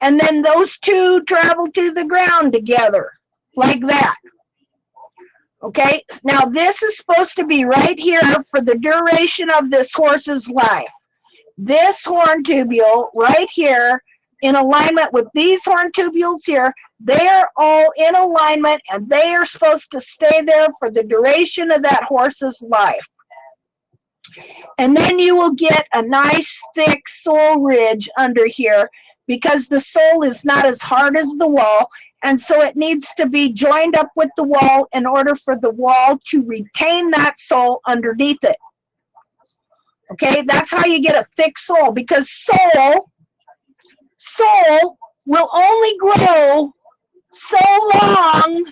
and then those two travel to the ground together, like that. Okay, now this is supposed to be right here for the duration of this horse's life. This horn tubule right here, in alignment with these horn tubules here, they are all in alignment, and they are supposed to stay there for the duration of that horse's life. And then you will get a nice thick sole ridge under here, because the sole is not as hard as the wall, and so it needs to be joined up with the wall in order for the wall to retain that sole underneath it. Okay, that's how you get a thick sole, because sole will only grow so long.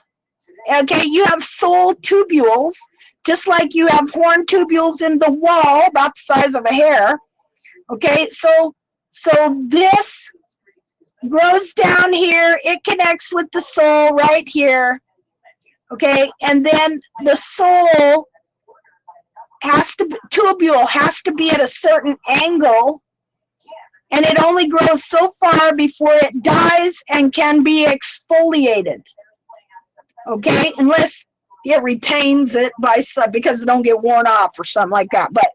Okay, you have sole tubules just like you have horn tubules in the wall about the size of a hair. Okay, so this grows down here. It connects with the sole right here. Okay, and then the sole tubule has to be at a certain angle, and it only grows so far before it dies and can be exfoliated. Okay, unless it retains it because it don't get worn off or something like that. But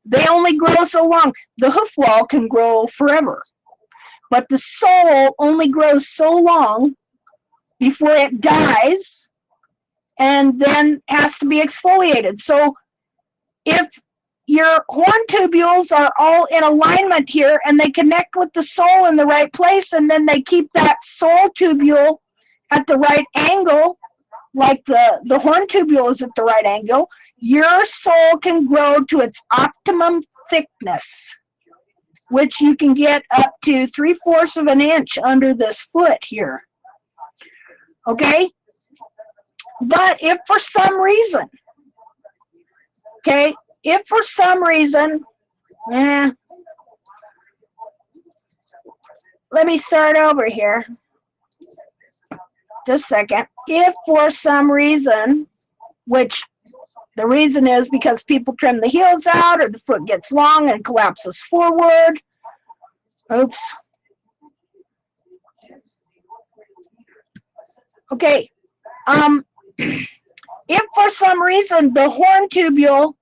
they only grow so long. The hoof wall can grow forever, but the sole only grows so long before it dies and then has to be exfoliated. So if your horn tubules are all in alignment here and they connect with the sole in the right place, and then they keep that sole tubule at the right angle, like the horn tubule is at the right angle, your sole can grow to its optimum thickness, which you can get up to 3/4 of an inch under this foot here. Okay? But if for some reason, okay, if for some reason, let me start over here. Just a second. If for some reason, which the reason is because people trim the heels out or the foot gets long and collapses forward. Oops. Okay. If for some reason the horn tubule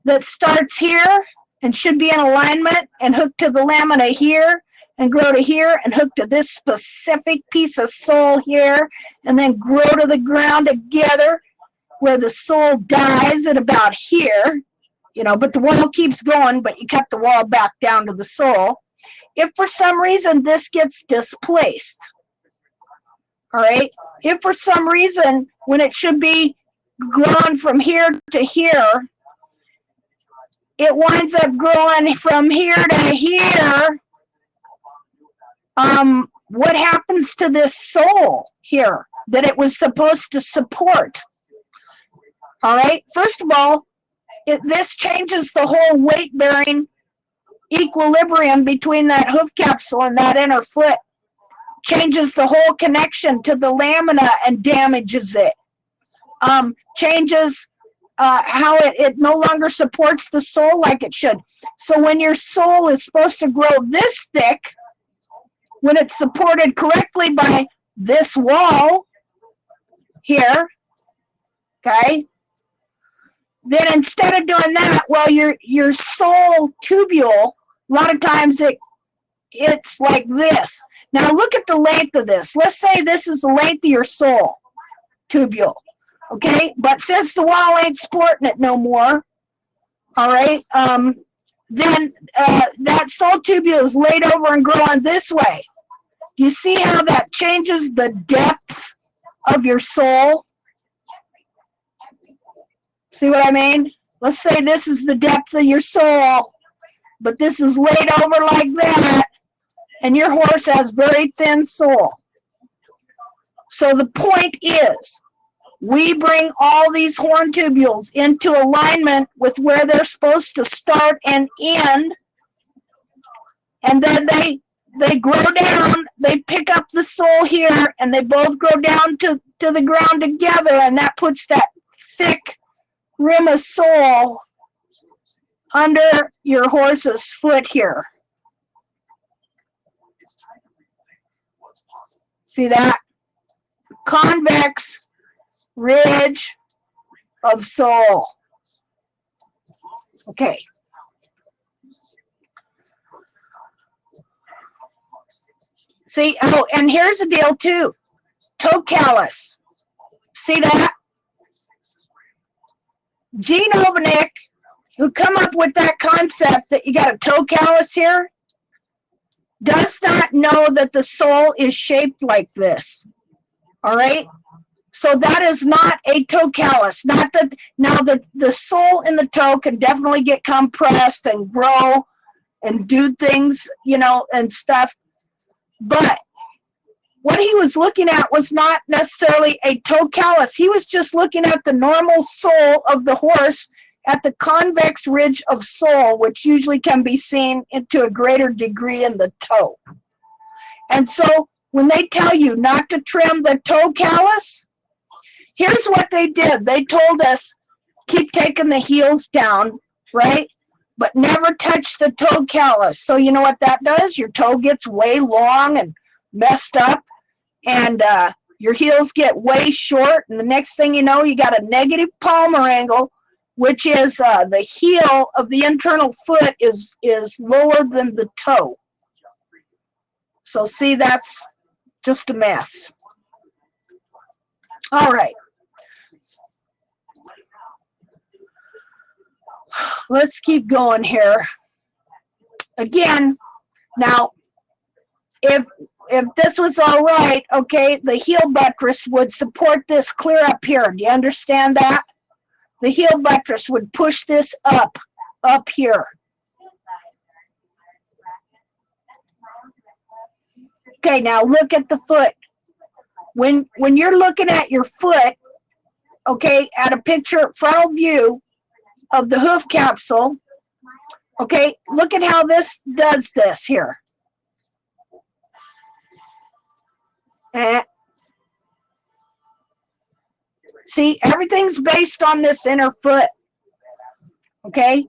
that starts here and should be in alignment and hooked to the lamina here and grow to here and hook to this specific piece of sole here and then grow to the ground together where the sole dies at about here, you know, but the wall keeps going, but you cut the wall back down to the sole. If for some reason this gets displaced, all right, if for some reason when it should be grown from here to here, it winds up growing from here to here, what happens to this sole here that it was supposed to support? All right, first of all, this changes the whole weight-bearing equilibrium between that hoof capsule and that inner foot, changes the whole connection to the lamina and damages it, changes how it no longer supports the sole like it should. So when your sole is supposed to grow this thick, when it's supported correctly by this wall here, okay, then instead of doing that, well, your sole tubule, a lot of times it's like this. Now look at the length of this. Let's say this is the length of your sole tubule, okay? But since the wall ain't supporting it no more, all right, then that sole tubule is laid over and growing this way. Do you see how that changes the depth of your sole? See what I mean? Let's say this is the depth of your sole, but this is laid over like that, and your horse has very thin sole. So the point is, we bring all these horn tubules into alignment with where they're supposed to start and end, and then they grow down, they pick up the sole here, and they both grow down to the ground together, and that puts that thick rim of sole under your horse's foot here. See that? Convex ridge of sole. Okay. See, oh, and here's the deal too. Toe callus. See that? Gene Overnick, who come up with that concept that you got a toe callus here, does not know that the sole is shaped like this. All right? So that is not a toe callus. Not that now the sole in the toe can definitely get compressed and grow and do things, you know, and stuff. But what he was looking at was not necessarily a toe callus. He was just looking at the normal sole of the horse at the convex ridge of sole, which usually can be seen to a greater degree in the toe. And so when they tell you not to trim the toe callus, here's what they did. They told us, keep taking the heels down, right? But never touch the toe callus. So you know what that does? Your toe gets way long and messed up, and your heels get way short, and the next thing you know, you got a negative palmar angle, which is the heel of the internal foot is lower than the toe. So see, that's just a mess. All right. Let's keep going here. Again, now, if this was all right, okay, the heel buttress would support this clear up here. Do you understand that? The heel buttress would push this up here. Okay, now look at the foot. When you're looking at your foot, okay, at a picture frontal view of the hoof capsule, okay, look at how this does this here. See, everything's based on this inner foot. Okay,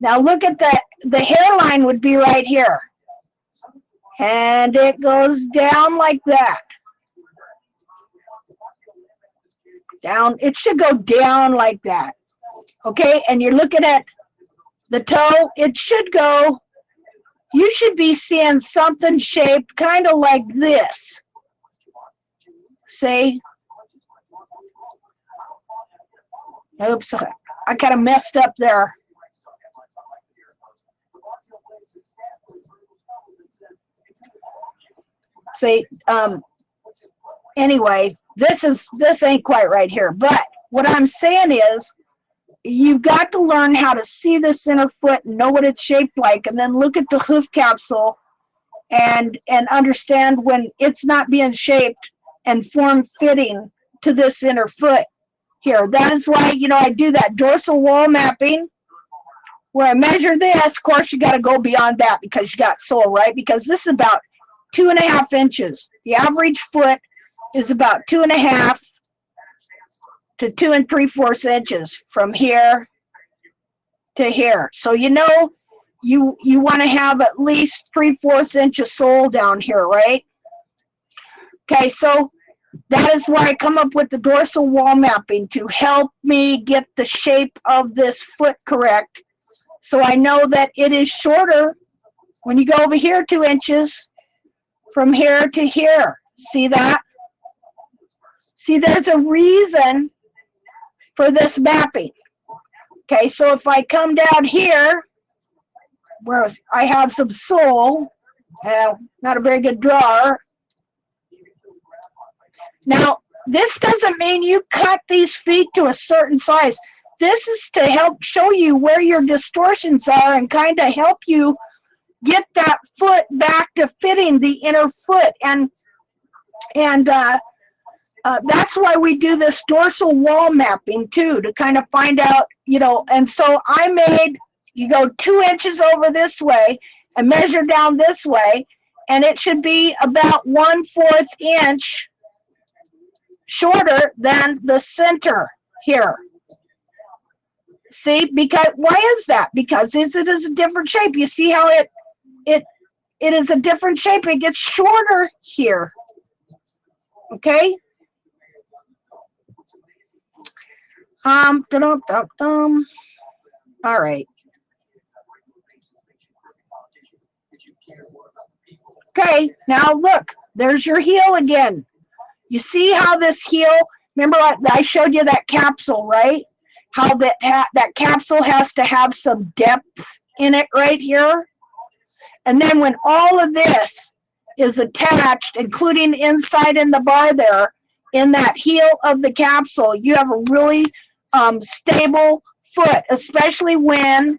now look at the hairline would be right here, and it goes down like that. Down, it should go down like that. Okay, and you're looking at the toe, it should go, you should be seeing something shaped kind of like this. See? Oops, I kind of messed up there. See, anyway, this ain't quite right here, but what I'm saying is you've got to learn how to see this inner foot and know what it's shaped like, and then look at the hoof capsule and understand when it's not being shaped and form fitting to this inner foot here. That is why, you know, I do that dorsal wall mapping where I measure this. Of course, you got to go beyond that because you got sole, right? Because this is about 2.5 inches. The average foot is about 2.5 to 2 3/4 inches from here to here. So you know you want to have at least 3/4 inches sole down here, right? Okay, so that is why I come up with the dorsal wall mapping to help me get the shape of this foot correct. So I know that it is shorter when you go over here 2 inches from here to here. See that? See, there's a reason for this mapping. Okay, so if I come down here where I have some sole, not a very good drawer. Now, this doesn't mean you cut these feet to a certain size. This is to help show you where your distortions are and kind of help you get that foot back to fitting the inner foot. And that's why we do this dorsal wall mapping too, to kind of find out, you know. And so I made, you go 2 inches over this way and measure down this way, and it should be about 1/4 inch shorter than the center here. See, because why is that? Because it is a different shape. You see how it is a different shape. It gets shorter here. Okay. All right. Okay, now look, there's your heel again. You see how this heel, remember I showed you that capsule, right? How that capsule has to have some depth in it right here. And then when all of this is attached, including inside in the bar there, in that heel of the capsule, you have a really stable foot, especially when,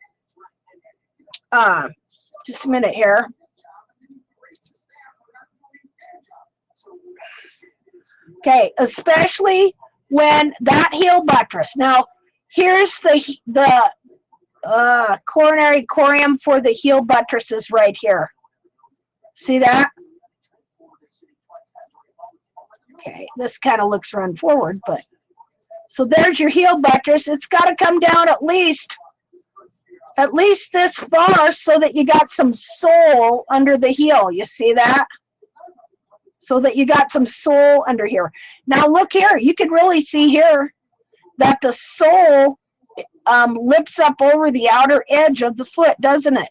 just a minute here. Okay, especially when that heel buttress. Now, here's the coronary corium for the heel buttresses right here. See that? Okay, this kind of looks run forward, but so there's your heel buttress. It's got to come down at least this far so that you got some sole under the heel. You see that? So that you got some sole under here. Now look here. You can really see here that the sole lips up over the outer edge of the foot, doesn't it?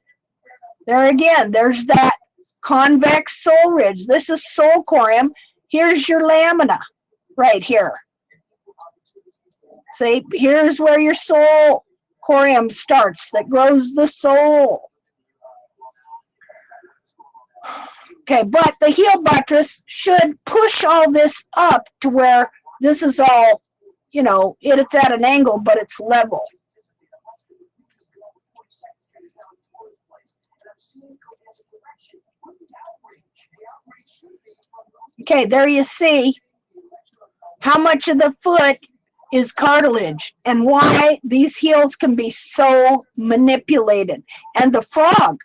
There again, there's that convex sole ridge. This is sole corium. Here's your lamina right here. See, here's where your sole corium starts that grows the sole. Okay, but the heel buttress should push all this up to where this is all, you know, it's at an angle, but it's level. Okay, there you see how much of the foot is cartilage and why these heels can be so manipulated. And the frog,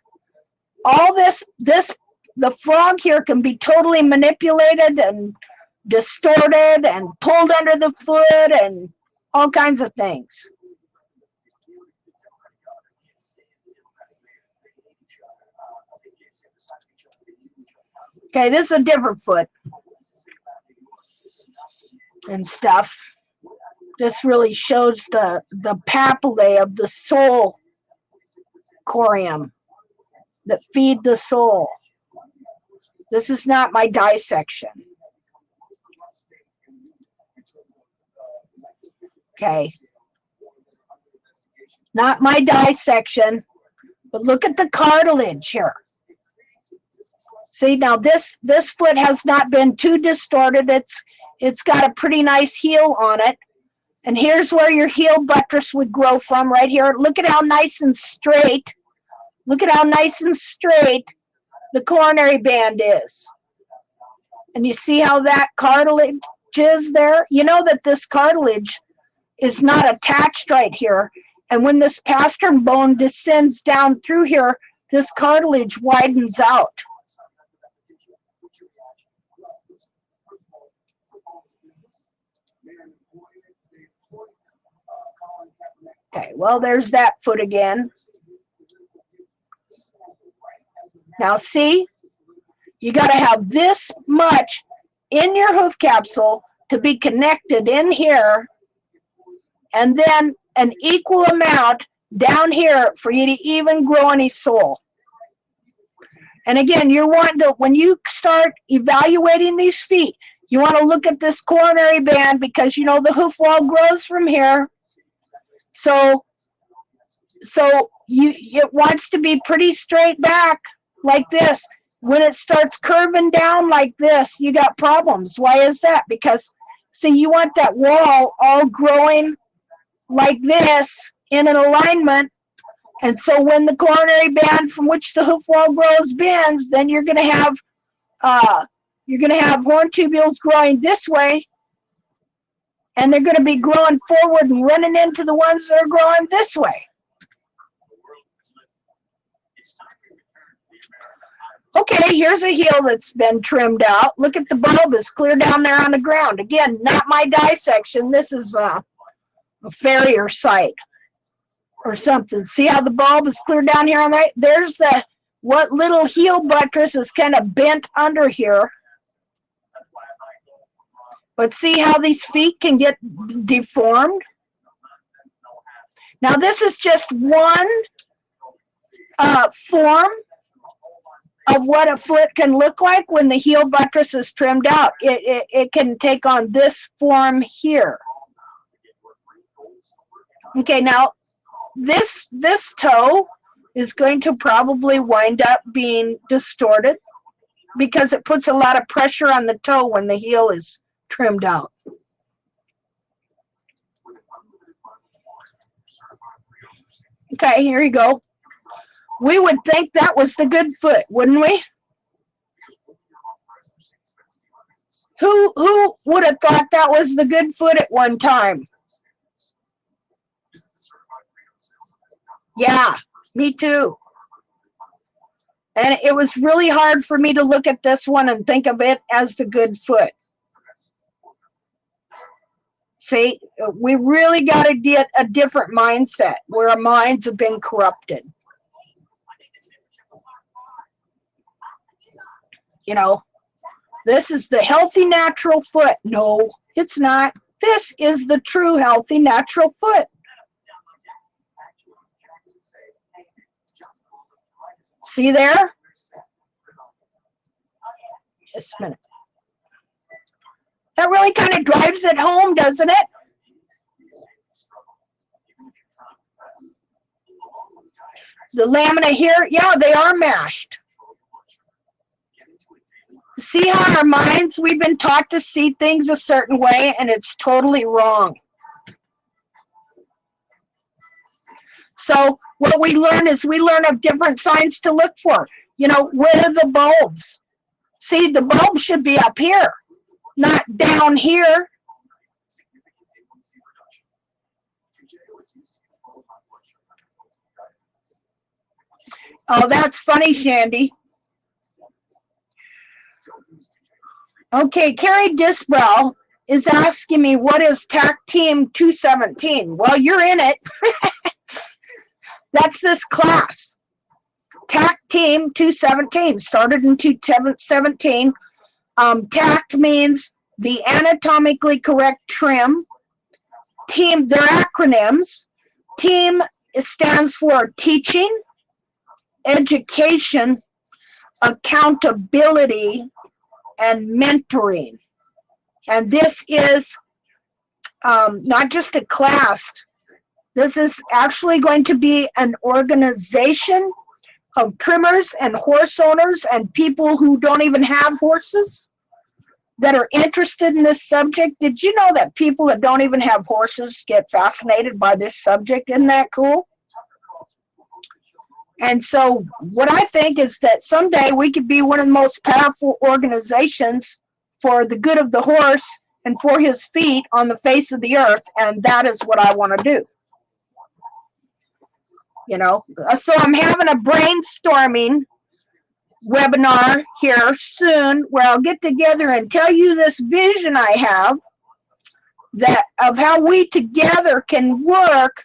all this, the frog here can be totally manipulated and distorted and pulled under the foot and all kinds of things. Okay, this is a different foot and stuff. This really shows the papillae of the sole corium that feed the sole. This is not my dissection. Okay. Not my dissection, but look at the cartilage here. See, now this foot has not been too distorted. It's got a pretty nice heel on it. And here's where your heel buttress would grow from right here. Look at how nice and straight. Look at how nice and straight the coronary band is. And you see how that cartilage is there? You know that this cartilage is not attached right here. And when this pastern bone descends down through here, this cartilage widens out. Okay, well, there's that foot again. Now see, you got to have this much in your hoof capsule to be connected in here, and then an equal amount down here for you to even grow any sole. And again, you want to, when you start evaluating these feet, you want to look at this coronary band because you know the hoof wall grows from here. So it wants to be pretty straight back like this. When it starts curving down like this, you got problems. Why is that? Because, see, you want that wall all growing like this in an alignment. And so when the coronary band from which the hoof wall grows bends, then you're going to have horn tubules growing this way. And they're going to be growing forward and running into the ones that are growing this way. Okay, here's a heel that's been trimmed out. Look at the bulb is clear down there on the ground. Again, not my dissection. This is a farrier site or something. See how the bulb is clear down here on that? There's what little heel buttress is kind of bent under here. But see how these feet can get deformed? Now this is just one form of what a foot can look like when the heel buttress is trimmed out. It can take on this form here. Okay, now this toe is going to probably wind up being distorted because it puts a lot of pressure on the toe when the heel is trimmed out. Okay, here you go. We would think that was the good foot, wouldn't we? Who would have thought that was the good foot at one time? Yeah, me too. And it was really hard for me to look at this one and think of it as the good foot. See, we really got to get a different mindset where our minds have been corrupted. You know, this is the healthy natural foot. No, it's not. This is the true healthy natural foot. See there? Just a minute. That really kind of drives it home, doesn't it? The lamina here, yeah, they are mashed. See how our minds, we've been taught to see things a certain way, and it's totally wrong. So what we learn is we learn of different signs to look for. You know, where are the bulbs? See, the bulb should be up here, not down here. Oh, that's funny, Shandy. Okay, Carrie Disbrow is asking me, what is TACT Team 217? Well, you're in it. That's this class. TACT Team 217 started in 2017. TACT means the anatomically correct trim. Team, they're acronyms. Team stands for teaching, education, accountability, and mentoring. And this is not just a class. This is actually going to be an organization of trimmers and horse owners and people who don't even have horses that are interested in this subject. Did you know that people that don't even have horses get fascinated by this subject? Isn't that cool? And so what I think is that someday we could be one of the most powerful organizations for the good of the horse and for his feet on the face of the earth, and that is what I want to do. You know, so I'm having a brainstorming webinar here soon where I'll get together and tell you this vision I have that of how we together can work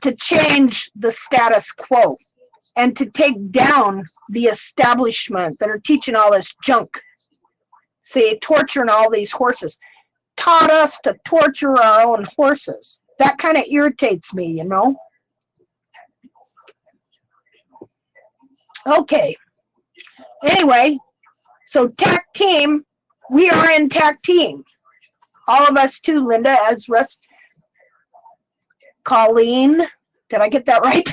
to change the status quo and to take down the establishment that are teaching all this junk. See, torturing all these horses. Taught us to torture our own horses. That kind of irritates me, you know. Okay. Anyway, so TACT Team, we are in TACT Team. All of us too, Linda, as rest. Colleen, did I get that right?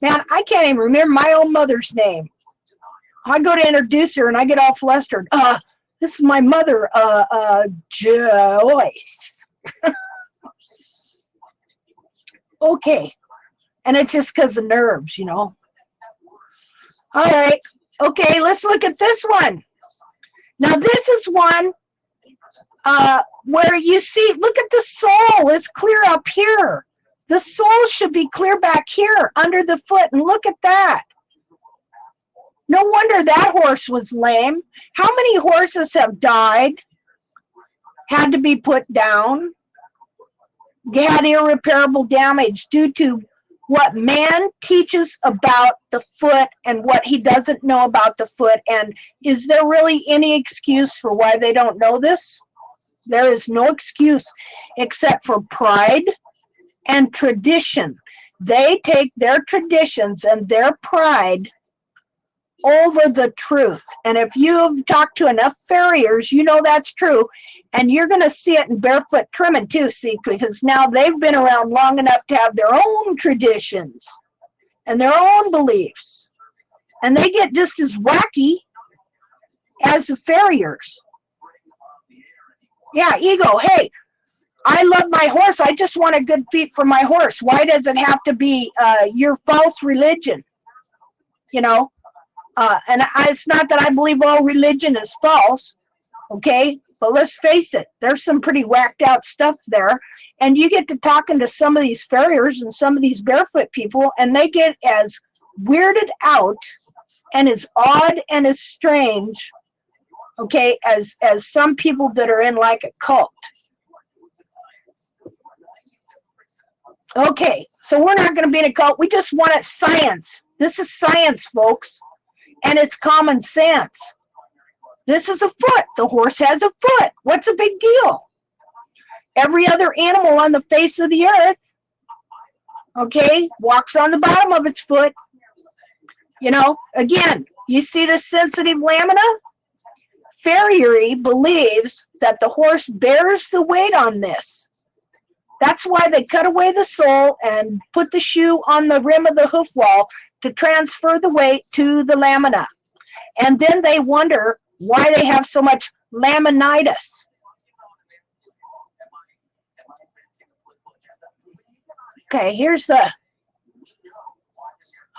Man, I can't even remember my own mother's name. I go to introduce her and I get all flustered. This is my mother, Joyce. Okay. And it's just because of nerves, you know. All right. Okay, let's look at this one. Now, this is one where you see, look at the sole. It's clear up here. The sole should be clear back here under the foot. And look at that. No wonder that horse was lame. How many horses have died, had to be put down, had irreparable damage due to what man teaches about the foot and what he doesn't know about the foot? And is there really any excuse for why they don't know this? There is no excuse except for pride and tradition. They take their traditions and their pride over the truth. And if you've talked to enough farriers, you know that's true. And you're going to see it in barefoot trimming too, see, because now they've been around long enough to have their own traditions and their own beliefs. And they get just as wacky as the farriers. Yeah, ego. Hey, I love my horse. I just want a good feet for my horse. Why does it have to be your false religion? You know? And it's not that I believe all religion is false, Okay, but let's face it, there's some pretty whacked out stuff there. And you get to talking to some of these farriers and some of these barefoot people, and they get as weirded out and as odd and as strange, okay, as some people that are in like a cult. Okay, so we're not going to be in a cult. We just want it science. This is science, folks, and it's common sense. This is a foot. The horse has a foot. What's a big deal? Every other animal on the face of the earth, okay, walks on the bottom of its foot. You know, again, you see the sensitive lamina? Farriery believes that the horse bears the weight on this. That's why they cut away the sole and put the shoe on the rim of the hoof wall to transfer the weight to the lamina. And then they wonder why they have so much laminitis. Okay, here's the,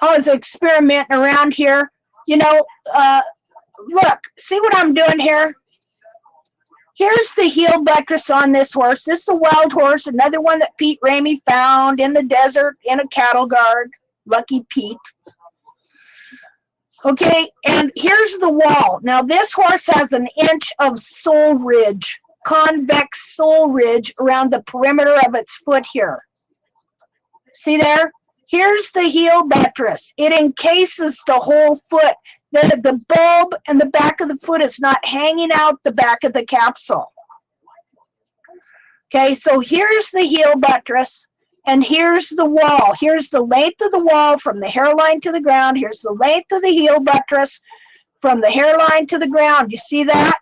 I was experimenting around here. You know, look, see what I'm doing here? Here's the heel buttress on this horse. This is a wild horse, another one that Pete Ramey found in the desert in a cattle guard. Lucky Pete. Okay, and here's the wall. Now this horse has an inch of sole ridge, convex sole ridge around the perimeter of its foot here. See there? Here's the heel buttress. It encases the whole foot. The bulb and the back of the foot is not hanging out the back of the capsule. Okay, so here's the heel buttress, and here's the wall. Here's the length of the wall from the hairline to the ground. Here's the length of the heel buttress from the hairline to the ground. You see that?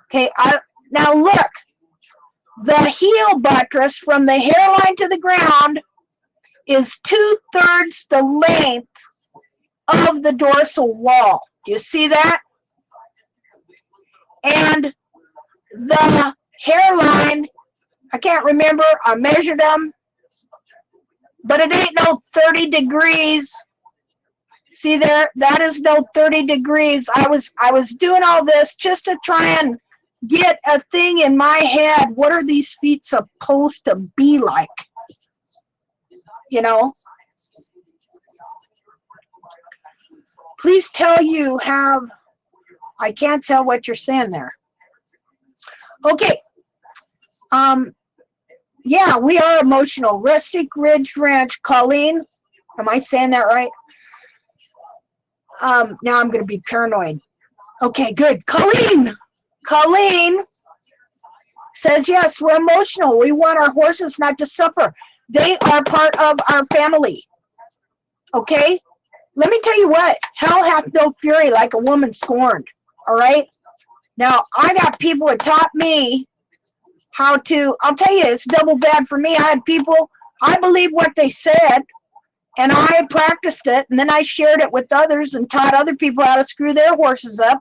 Okay, now look. The heel buttress from the hairline to the ground is 2/3 the length of the dorsal wall. Do you see that? And the hairline, I can't remember, I measured them, but it ain't no 30 degrees. See there? That is no 30 degrees. I was doing all this just to try and get a thing in my head. What are these feet supposed to be like? You know? Please tell you have, I can't tell what you're saying there. Okay. Yeah, we are emotional. Rustic Ridge Ranch, Colleen. Am I saying that right? Now I'm going to be paranoid. Okay, good. Colleen says, yes, we're emotional. We want our horses not to suffer. They are part of our family. Okay? Let me tell you what, hell hath no fury like a woman scorned, all right? Now, I got people that taught me how to, I'll tell you, it's double bad for me. I had people, I believed what they said, and I practiced it, and then I shared it with others and taught other people how to screw their horses up.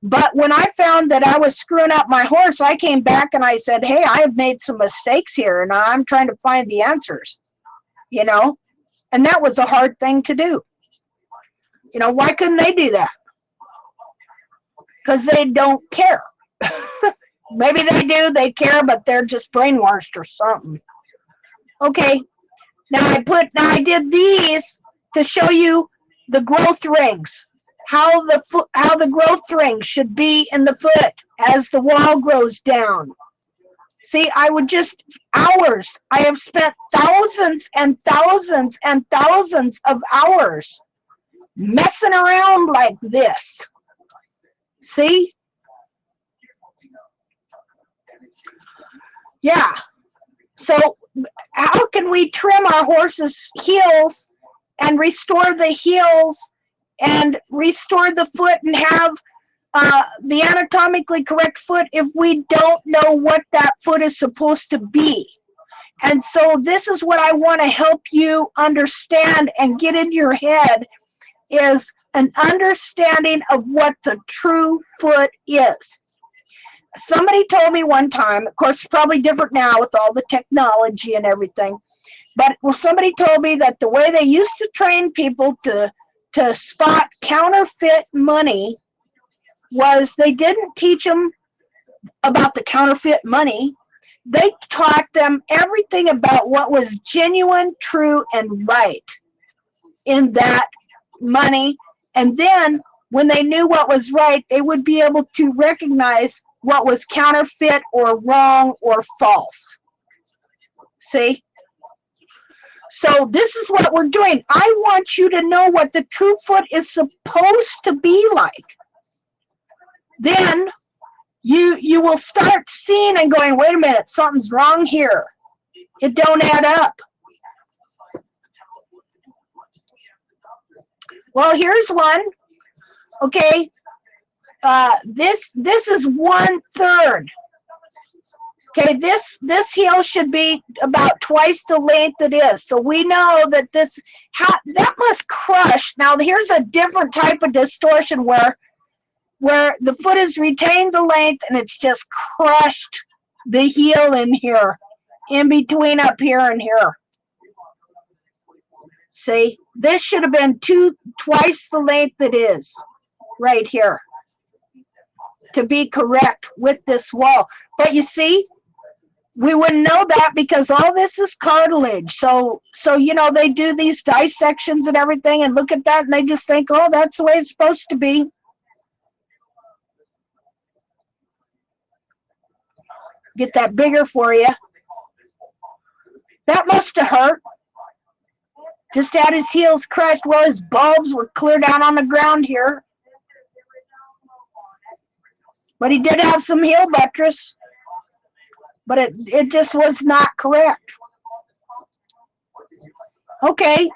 But when I found that I was screwing up my horse, I came back and I said, hey, I have made some mistakes here, and I'm trying to find the answers, you know? And that was a hard thing to do. You know, why couldn't they do that? Because they don't care. Maybe they do, they care, but they're just brainwashed or something. Okay, now I did these to show you the growth rings, how the growth rings should be in the foot as the wall grows down. See, I would just, hours. I have spent thousands and thousands and thousands of hours messing around like this. See? Yeah. So how can we trim our horse's heels and restore the heels and restore the foot and have the anatomically correct foot if we don't know what that foot is supposed to be? And so this is what I want to help you understand and get in your head, is an understanding of what the true foot is. Somebody told me one time, of course, it's probably different now with all the technology and everything, but somebody told me that the way they used to train people to spot counterfeit money was they didn't teach them about the counterfeit money. They taught them everything about what was genuine, true, and right in that money. And then when they knew what was right, they would be able to recognize what was counterfeit or wrong or false. See? So this is what we're doing. I want you to know what the true foot is supposed to be like. Then you will start seeing and going, wait a minute, something's wrong here. It don't add up. Well, here's one. Okay, this is 1/3. Okay, this heel should be about twice the length it is. So we know that that must crush. Now here's a different type of distortion where the foot has retained the length and it's just crushed the heel in here, in between up here and here. See, this should have been twice the length it is right here to be correct with this wall. But you see, we wouldn't know that because all this is cartilage. So you know, they do these dissections and everything and look at that and they just think, oh, that's the way it's supposed to be. Get that bigger for you. That must have hurt. Just had his heels crushed. Well, his bulbs were clear down on the ground here. But he did have some heel buttress. But it just was not correct. Okay.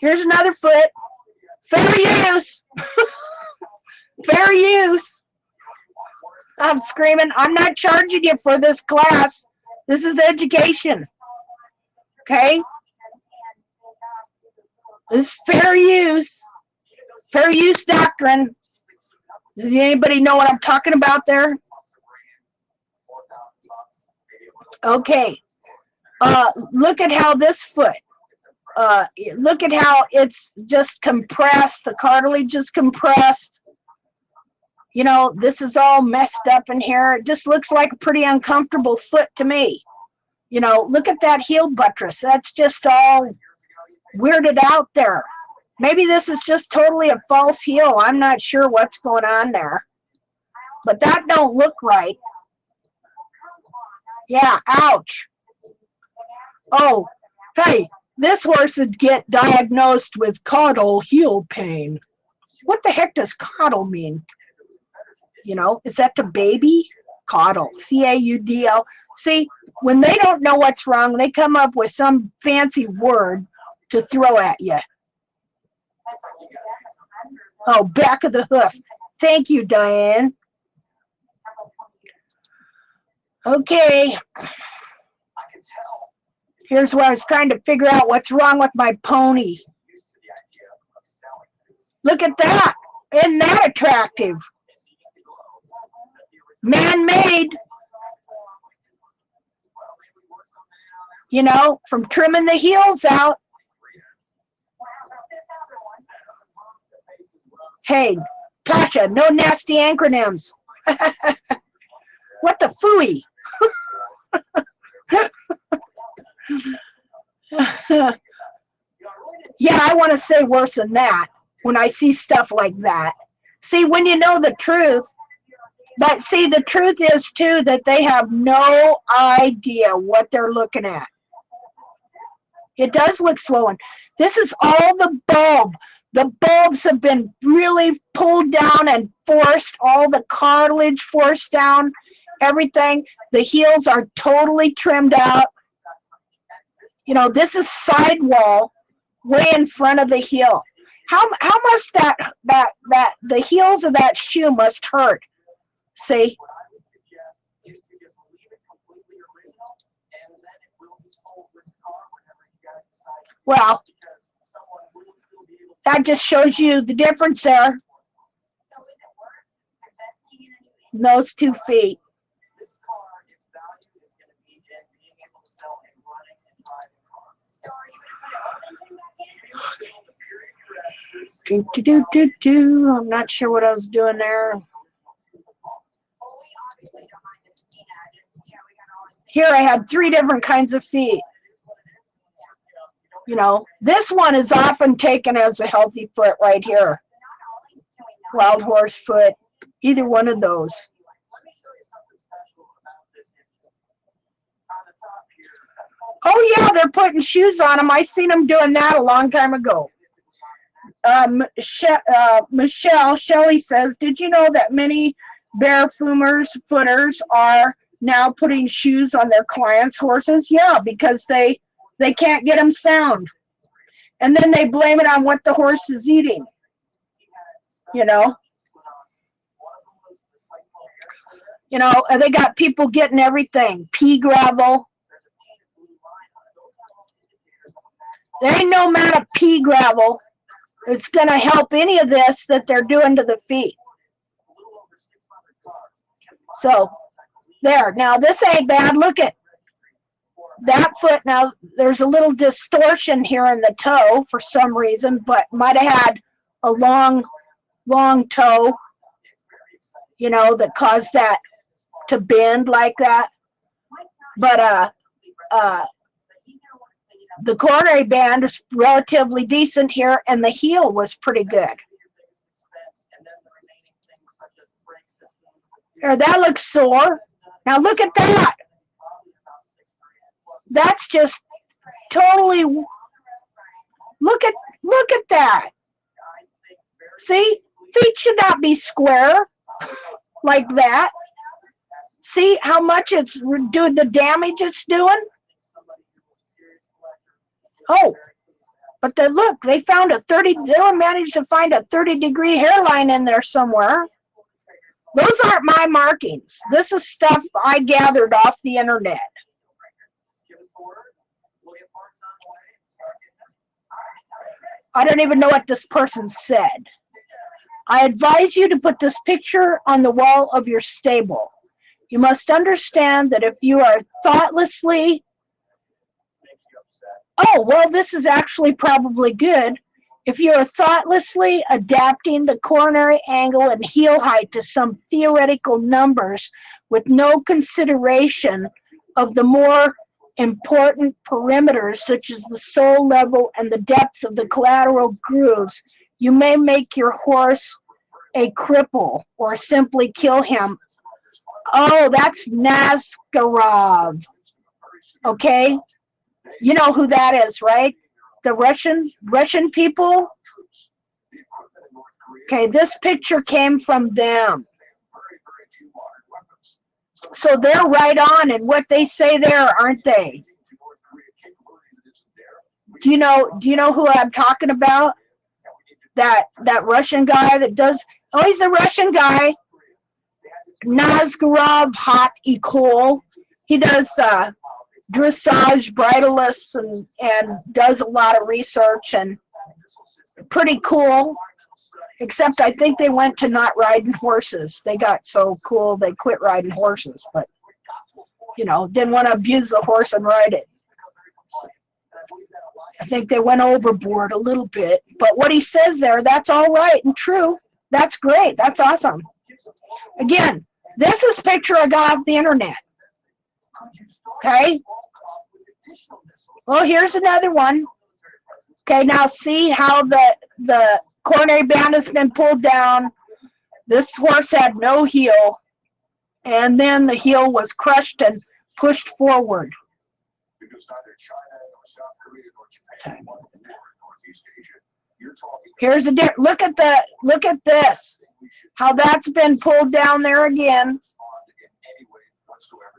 Here's another foot. Fair use. Fair use. I'm screaming, I'm not charging you for this class. This is education. Okay? This is fair use. Fair use doctrine. Does anybody know what I'm talking about there? Okay. Look at how this foot, look at how it's just compressed. The cartilage is compressed. You know, this is all messed up in here. It just looks like a pretty uncomfortable foot to me. You know, look at that heel buttress. That's just all weirded out there. Maybe this is just totally a false heel. I'm not sure what's going on there. But that don't look right. Yeah, ouch. Oh, hey, this horse would get diagnosed with caudal heel pain. What the heck does caudal mean? You know, is that the baby? Caudal, C-A-U-D-L. See, when they don't know what's wrong, they come up with some fancy word to throw at you. Oh, back of the hoof. Thank you, Diane. Okay. Here's where I was trying to figure out what's wrong with my pony. Look at that. Isn't that attractive? Man-made. You know, from trimming the heels out. Hey, Tasha, no nasty acronyms. What the phooey? Yeah, I want to say worse than that when I see stuff like that. See, when you know the truth, but see, the truth is, too, that they have no idea what they're looking at. It does look swollen. This is all the bulb. The bulbs have been really pulled down and forced, all the cartilage forced down, everything. The heels are totally trimmed out. You know, this is sidewall way in front of the heel. How must that the heels of that shoe must hurt? See? Well, that just shows you the difference there. Those 2 feet. I'm not sure what I was doing there. Here I had 3 different kinds of feet. You know, this one is often taken as a healthy foot right here. Wild horse foot, either one of those. Oh yeah, they're putting shoes on them. I seen them doing that a long time ago. Michelle Shelley says, did you know that many footers are now putting shoes on their clients' horses? Yeah, because they can't get them sound. And then they blame it on what the horse is eating. You know? You know, they got people getting everything. Pea gravel. There ain't no amount of pea gravel that's going to help any of this that they're doing to the feet. So, there. Now, this ain't bad. Look at that foot. Now, there's a little distortion here in the toe for some reason, but might have had a long toe, you know, that caused that to bend like that. But the coronary band is relatively decent here, and the heel was pretty good. There, that looks sore. Now look at that. That's just totally. Look at that. See, feet should not be square like that. See how much it's doing, the damage it's doing. Oh, but look, they found they managed to find a 30-degree hairline in there somewhere. Those aren't my markings. This is stuff I gathered off the internet. I don't even know what this person said. I advise you to put this picture on the wall of your stable. You must understand that if you are thoughtlessly... Oh, well, this is actually probably good. If you are thoughtlessly adapting the coronary angle and heel height to some theoretical numbers with no consideration of the more important perimeters, such as the sole level and the depth of the collateral grooves, you may make your horse a cripple or simply kill him. Oh, that's Nazarov. Okay? You know who that is, right? The Russian people? Okay, this picture came from them. So they're right on in what they say there, aren't they? Do you know who I'm talking about? That Russian guy that does, oh, he's a Russian guy. Nazarov Hot Ecole. He does dressage, bridleless, and does a lot of research, and pretty cool. Except I think they went to not riding horses. They got so cool they quit riding horses, but you know, didn't want to abuse the horse and ride it. I think they went overboard a little bit, but what he says there, that's all right and true. That's great. That's awesome. Again, this is a picture I got off the internet. Okay. Well, here's another one. Okay, now see how the coronary band has been pulled down. This horse had no heel, and then the heel was crushed and pushed forward. Here's a look at this. How that's been pulled down there again.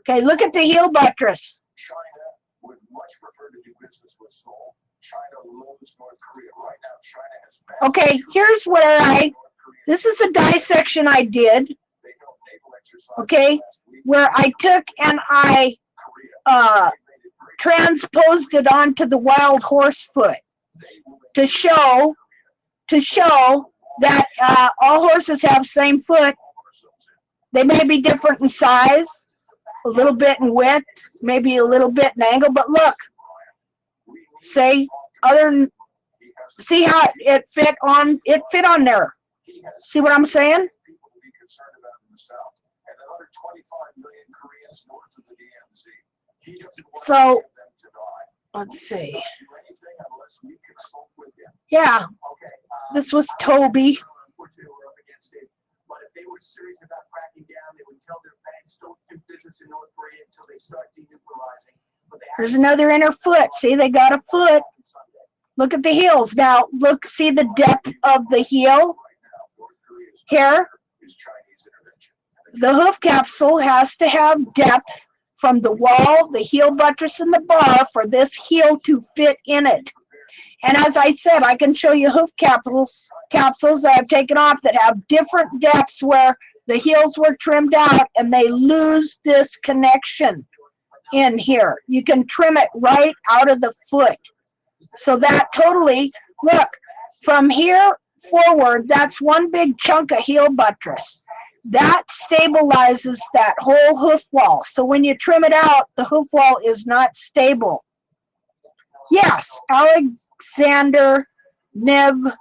Okay, look at the heel buttress. Okay, here's where this is a dissection I did. Okay, where I took and I transposed it onto the wild horse foot to show that all horses have same foot. They may be different in size, a little bit in width, maybe a little bit in angle, but look, say See how it fit on there. See what I'm saying? So let's see. Yeah, this was Toby. There's another inner foot. See, they got a foot. Look at the heels. Now, look, see the depth of the heel here? The hoof capsule has to have depth from the wall, the heel buttress, and the bar for this heel to fit in it. And as I said, I can show you hoof capsules that I've taken off that have different depths where the heels were trimmed out and they lose this connection in here. You can trim it right out of the foot. So that totally, look, from here forward, that's one big chunk of heel buttress. That stabilizes that whole hoof wall. So when you trim it out, the hoof wall is not stable. Yes, Alexander Nevzorov.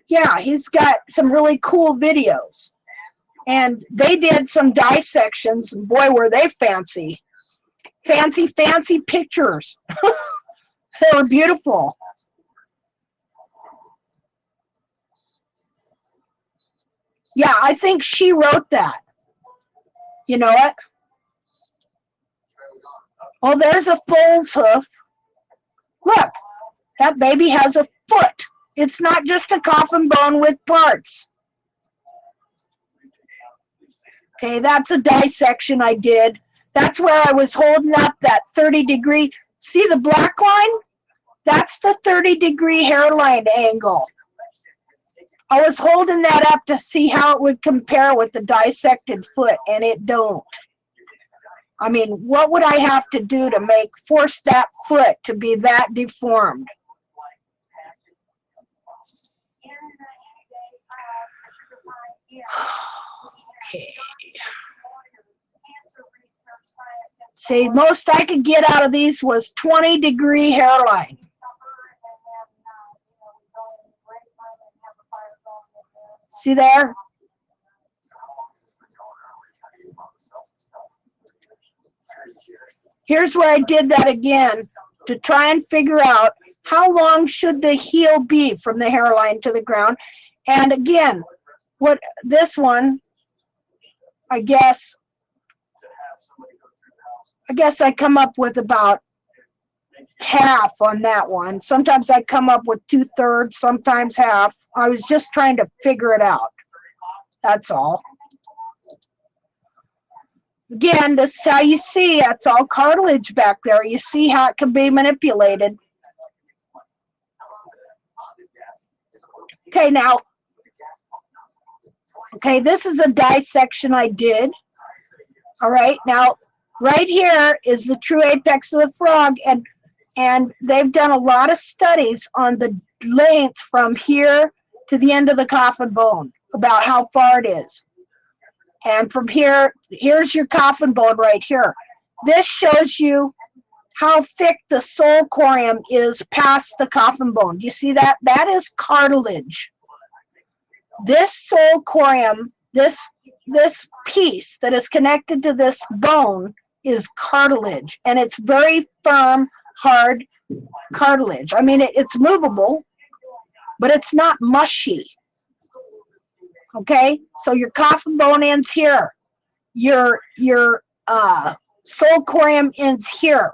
Yeah, he's got some really cool videos. And they did some dissections, and boy, were they fancy. Fancy pictures. They were beautiful. Yeah, I think she wrote that. You know what? Oh, there's a foal's hoof. Look, that baby has a foot. It's not just a coffin bone with parts. Okay, that's a dissection I did. That's where I was holding up that 30-degree. See the black line? That's the 30-degree hairline angle. I was holding that up to see how it would compare with the dissected foot, and it don't. I mean, what would I have to do to force that foot to be that deformed? Okay. See, most I could get out of these was 20-degree hairline. See there? Here's where I did that again to try and figure out how long should the heel be from the hairline to the ground. And again, what this one, I guess I come up with about half on that one. Sometimes I come up with 2/3, sometimes half. I was just trying to figure it out. That's all. Again, this is how you see it's all cartilage back there. You see how it can be manipulated. Okay, now, okay, this is a dissection I did. All right, now, right here is the true apex of the frog, and they've done a lot of studies on the length from here to the end of the coffin bone, about how far it is. And from here, here's your coffin bone right here. This shows you how thick the sole corium is past the coffin bone. Do you see that? That is cartilage. This sole corium, this piece that is connected to this bone is cartilage, and it's very firm, hard cartilage. I mean, it's movable, but it's not mushy. Okay, so your coffin bone ends here. Your sole corium ends here.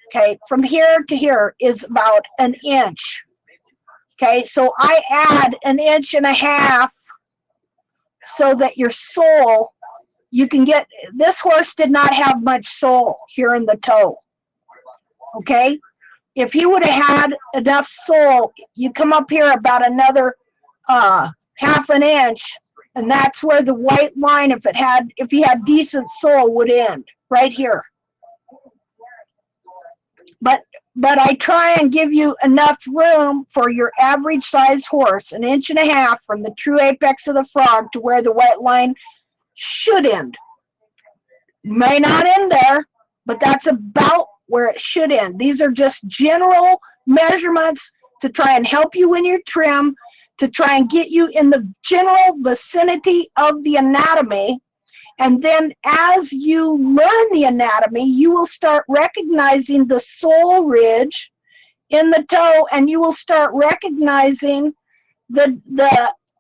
Okay, from here to here is about 1 inch. Okay, so I add 1.5 inches so that your sole, you can get, this horse did not have much sole here in the toe. Okay, if he would have had enough sole, you come up here about another 1/2 inch, and that's where the white line, if he had decent sole, would end right here. But I try and give you enough room for your average size horse, 1.5 inches from the true apex of the frog to where the white line should end. May not end there, but that's about where it should end. These are just general measurements to try and help you in your trim, to try and get you in the general vicinity of the anatomy. And then as you learn the anatomy, you will start recognizing the sole ridge in the toe, and you will start recognizing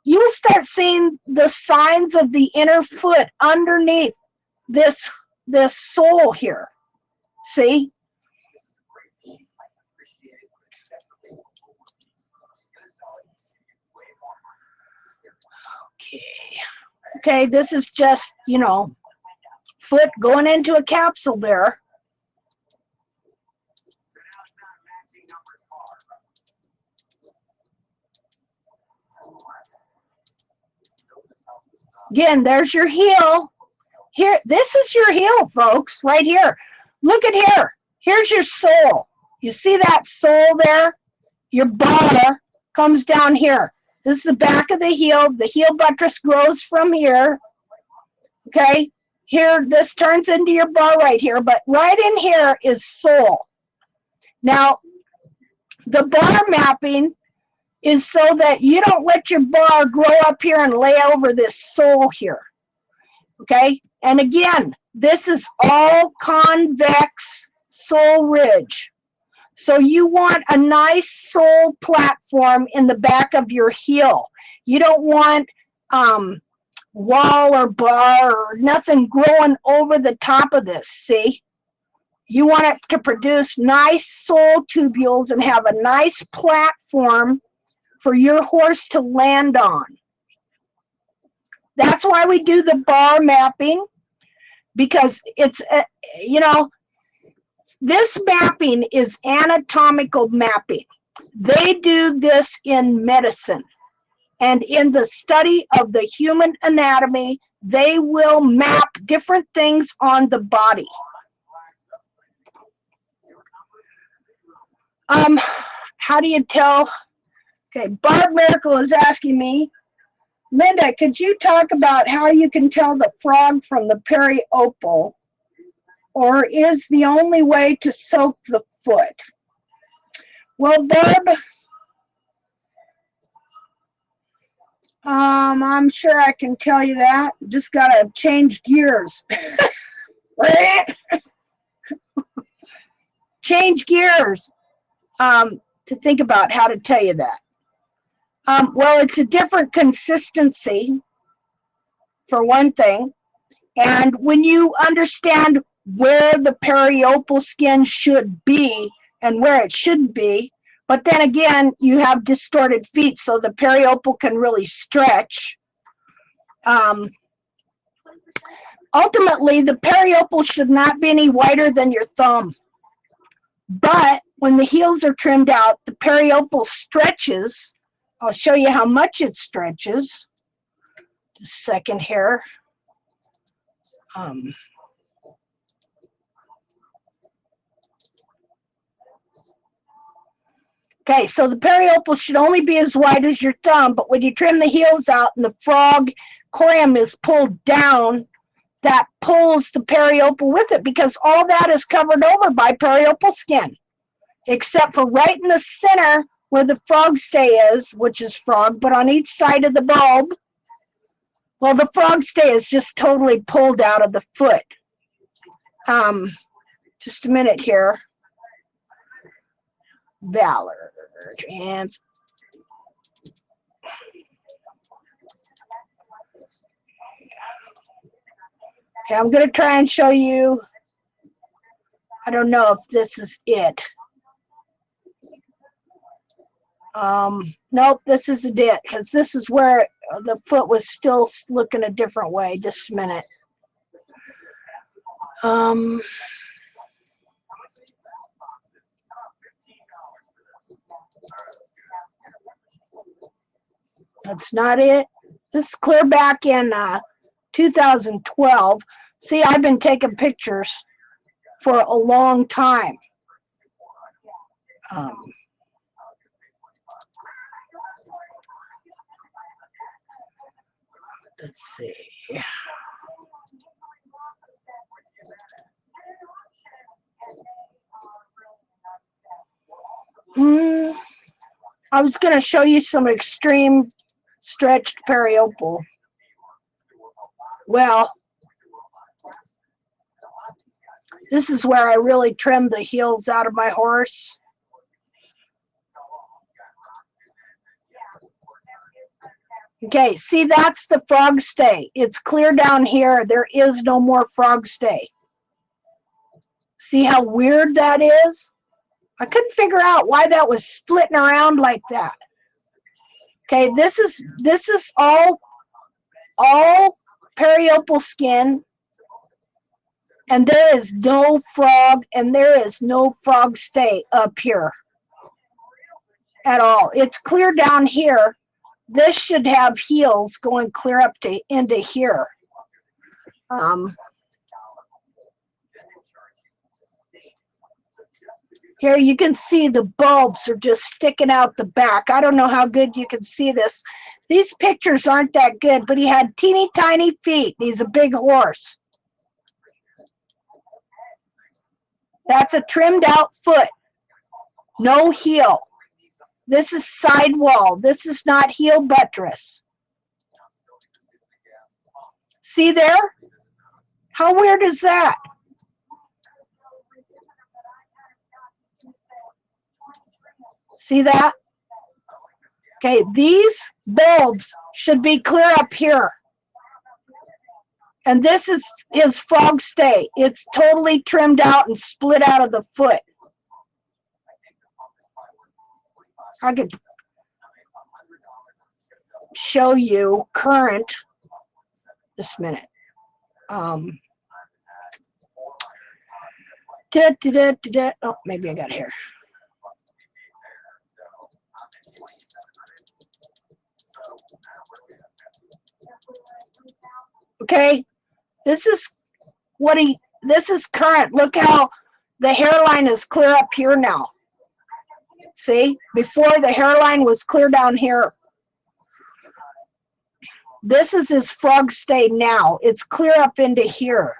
you will start seeing the signs of the inner foot underneath this sole here. See? Okay, this is just, you know, foot going into a capsule there. Again, there's your heel. Here, this is your heel, folks, right here. Look at here. Here's your sole. You see that sole there? Your bar comes down here. This is the back of the heel. The heel buttress grows from here. Okay? Here, this turns into your bar right here, but right in here is sole. Now, the bar mapping is so that you don't let your bar grow up here and lay over this sole here. Okay? And again, this is all convex sole ridge. So you want a nice sole platform in the back of your heel. You don't want wall or bar or nothing growing over the top of this, see? You want it to produce nice sole tubules and have a nice platform for your horse to land on. That's why we do the bar mapping, because it's, you know, this mapping is anatomical mapping. They do this in medicine. And in the study of the human anatomy, they will map different things on the body. How do you tell? Okay, Barb Miracle is asking me, Linda, could you talk about how you can tell the frog from the Peri opal? Or is the only way to soak the foot? Well, Barb, I'm sure I can tell you that. Just gotta change gears. Change gears to think about how to tell you that. Well, it's a different consistency, for one thing. And when you understand where the periopal skin should be and where it shouldn't be, but then again, you have distorted feet, so the periopal can really stretch. Ultimately, the periopal should not be any wider than your thumb. But when the heels are trimmed out, the periopal stretches. I'll show you how much it stretches. Just a second here. Okay, so the periopal should only be as wide as your thumb, but when you trim the heels out and the frog corium is pulled down, that pulls the periopal with it, because all that is covered over by periopal skin, except for right in the center where the frog stay is, which is frog, but on each side of the bulb, well, the frog stay is just totally pulled out of the foot. Just a minute here. Ballard and okay, I'm going to try and show you. I don't know if this is it. Nope, this isn't it, because this is where the foot was still looking a different way. Just a minute. That's not it. This is clear back in 2012. See, I've been taking pictures for a long time. Let's see. I was going to show you some extreme stretched periopal. Well, this is where I really trimmed the heels out of my horse. Okay, see, that's the frog stay. It's clear down here. There is no more frog stay. See how weird that is? I couldn't figure out why that was splitting around like that. Okay, this is all periopal skin, and there is no frog, and there is no frog stay up here at all. It's clear down here. This should have heels going clear up to into here. Here you can see the bulbs are just sticking out the back. I don't know how good you can see this. These pictures aren't that good, but he had teeny tiny feet. He's a big horse. That's a trimmed out foot. No heel. This is sidewall. This is not heel buttress. See there? How weird is that? See that? Okay, these bulbs should be clear up here. And this is his frog stay. It's totally trimmed out and split out of the foot. I could show you current. Just a minute. Oh, maybe I got it here. Okay, this is current. Look how the hairline is clear up here now. See, before the hairline was clear down here. This is his frog stay now. It's clear up into here.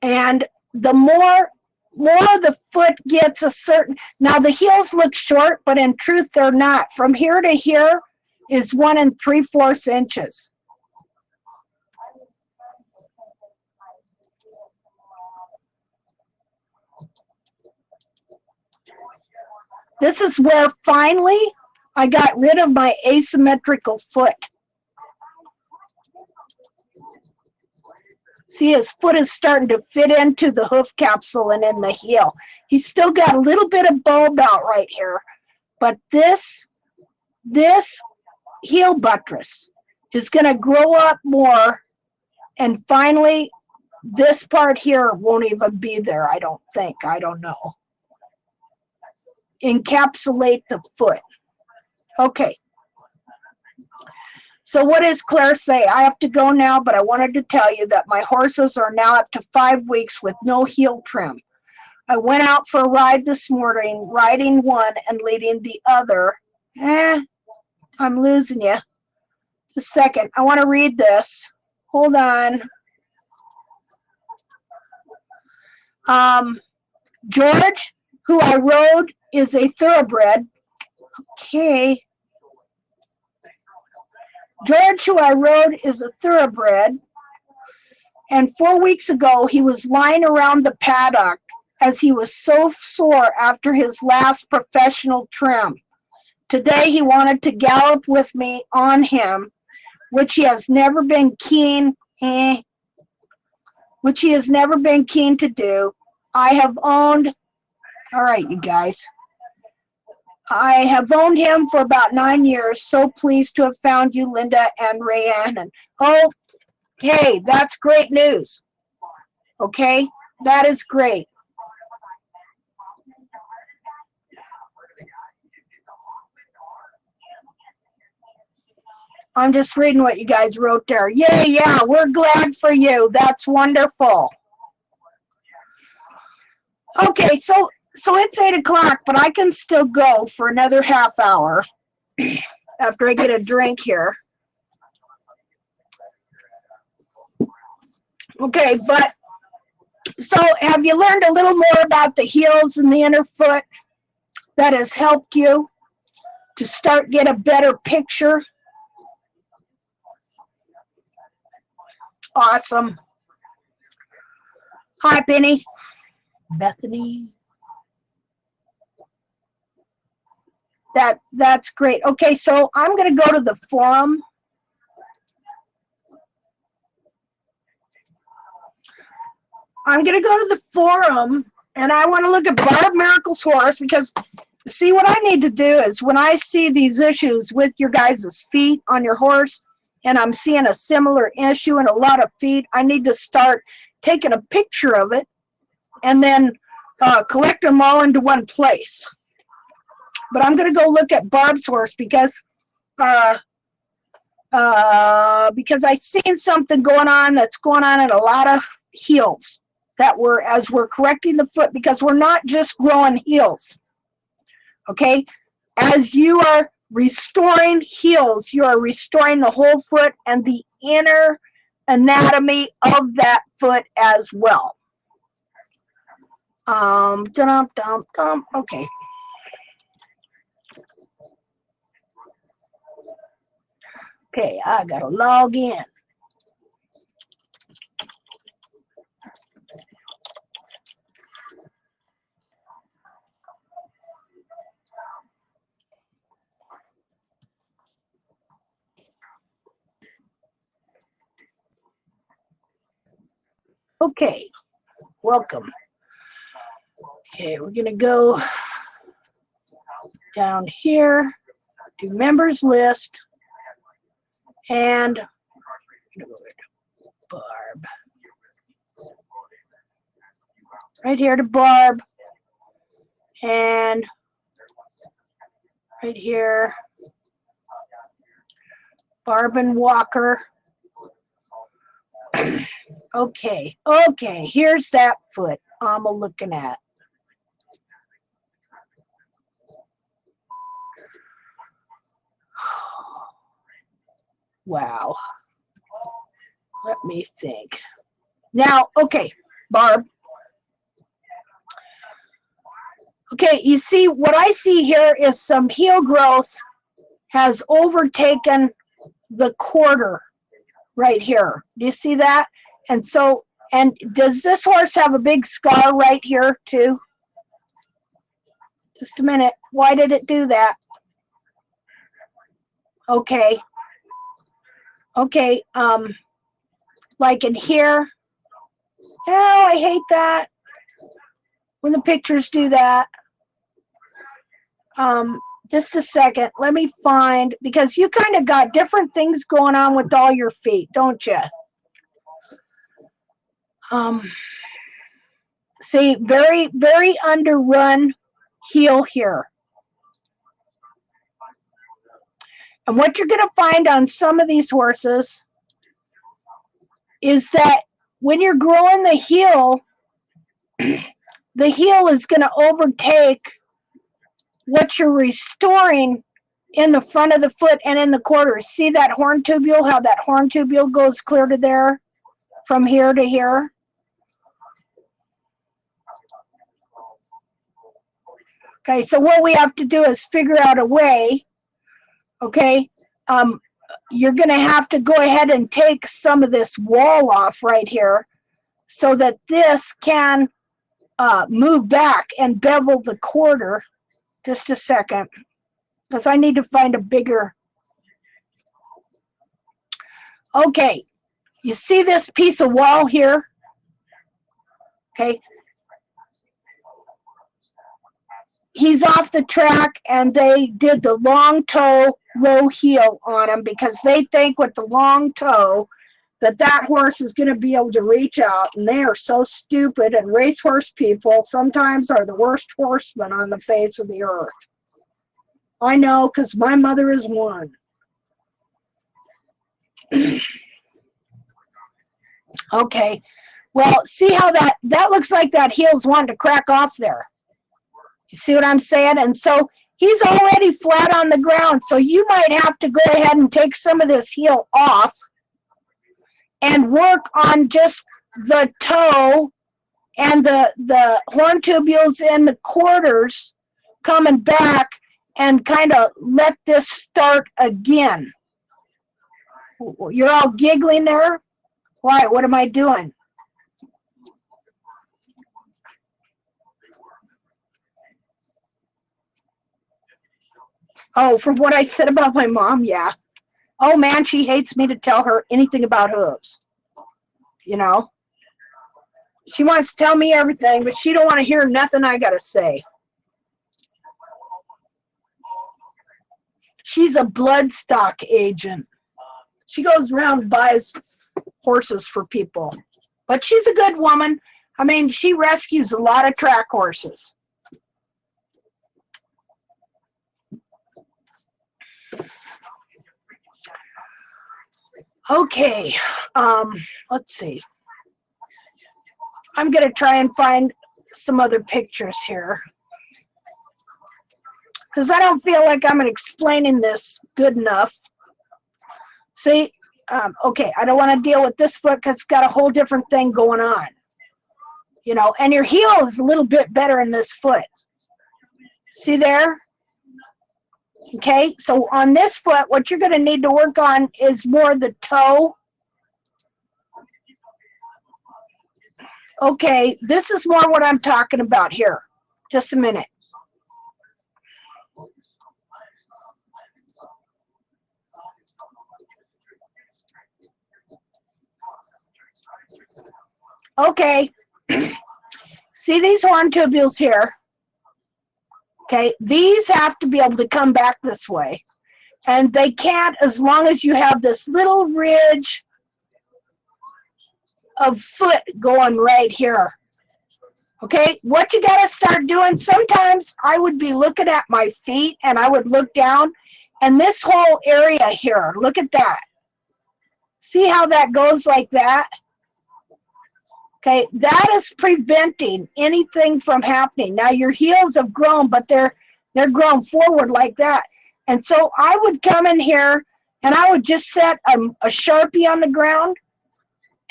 And the more the foot gets a certain, now the heels look short, but in truth they're not. From here to here is 1 3/4 inches. This is where finally I got rid of my asymmetrical foot. See, his foot is starting to fit into the hoof capsule and in the heel. He's still got a little bit of bulb out right here, but this heel buttress is going to grow up more, and finally this part here won't even be there, I don't think. I don't know. Encapsulate the foot. Okay. So what does Claire say? I have to go now, but I wanted to tell you that my horses are now up to 5 weeks with no heel trim. I went out for a ride this morning, riding one and leading the other. I'm losing you. Just a second. I want to read this. Hold on. George, who I rode, is a thoroughbred. Okay. George, who I rode, is a thoroughbred. And 4 weeks ago, he was lying around the paddock as he was so sore after his last professional trim. Today, he wanted to gallop with me on him, which he has never been keen to do. I have owned, all right, you guys. I have owned him for about 9 years. So pleased to have found you, Linda and Rayanne. Oh, hey, that's great news. Okay, that is great. I'm just reading what you guys wrote there. Yeah, we're glad for you. That's wonderful. Okay, so it's 8 o'clock, but I can still go for another half hour after I get a drink here. Okay, but so have you learned a little more about the heels and the inner foot? that has helped you to start get a better picture? Awesome. Hi, Penny. Bethany. That's great. Okay, so I'm going to go to the forum. I'm going to go to the forum, and I want to look at Barb Miracle's horse, because see, what I need to do is when I see these issues with your guys' feet on your horse, and I'm seeing a similar issue in a lot of feet, I need to start taking a picture of it and then collect them all into one place. But I'm going to go look at Barb's horse because I seen something going on that's going on in a lot of heels that as we're correcting the foot, because we're not just growing heels. Okay, as you are restoring heels, you are restoring the whole foot and the inner anatomy of that foot as well. Okay. Okay, I gotta log in. Okay, welcome. Okay, we're gonna go down here to members list, and Barb. Right here to Barb, and right here, Barb and Walker. Okay, here's that foot I'm looking at. Wow. Let me think. Now, okay, Barb. Okay, you see, what I see here is some heel growth has overtaken the quarter right here. Do you see that? And so, and does this horse have a big scar right here too? Just a minute. Why did it do that? Okay. Okay, like in here. Oh, I hate that when the pictures do that. Just a second. Let me find, because you kind of got different things going on with all your feet, don't you? See, very, very underrun heel here. And what you're going to find on some of these horses is that when you're growing the heel is going to overtake what you're restoring in the front of the foot and in the quarters. See that horn tubule, how that horn tubule goes clear to there, from here to here? Okay, so what we have to do is figure out a way, okay, you're going to have to go ahead and take some of this wall off right here so that this can move back and bevel the quarter. Just a second, because I need to find a bigger. Okay, you see this piece of wall here? Okay. He's off the track, and they did the long toe, low heel on him because they think with the long toe that horse is going to be able to reach out, and they are so stupid, and racehorse people sometimes are the worst horsemen on the face of the earth. I know, because my mother is one. Okay, well, see how that looks like that heel's wanting to crack off there. You see what I'm saying? And so he's already flat on the ground, so you might have to go ahead and take some of this heel off and work on just the toe and the horn tubules and the quarters, coming back and kind of let this start again. You're all giggling there? Why? What am I doing? Oh, from what I said about my mom, yeah. Oh man, she hates me to tell her anything about hooves. You know? She wants to tell me everything, but she don't want to hear nothing I gotta say. She's a bloodstock agent. She goes around and buys horses for people. But she's a good woman. I mean, she rescues a lot of track horses. Okay, let's see. I'm gonna try and find some other pictures here, because I don't feel like I'm explaining this good enough. See, okay, I don't want to deal with this foot because it's got a whole different thing going on. You know, and your heel is a little bit better in this foot. See there? Okay, so on this foot, what you're going to need to work on is more the toe. Okay, this is more what I'm talking about here. Just a minute. Okay, see these horn tubules here? Okay, these have to be able to come back this way. And they can't as long as you have this little ridge of foot going right here. Okay, what you got to start doing, sometimes I would be looking at my feet and I would look down, and this whole area here, look at that. See how that goes like that? Okay, that is preventing anything from happening. Now your heels have grown, but they're grown forward like that. And so I would come in here and I would just set a Sharpie on the ground,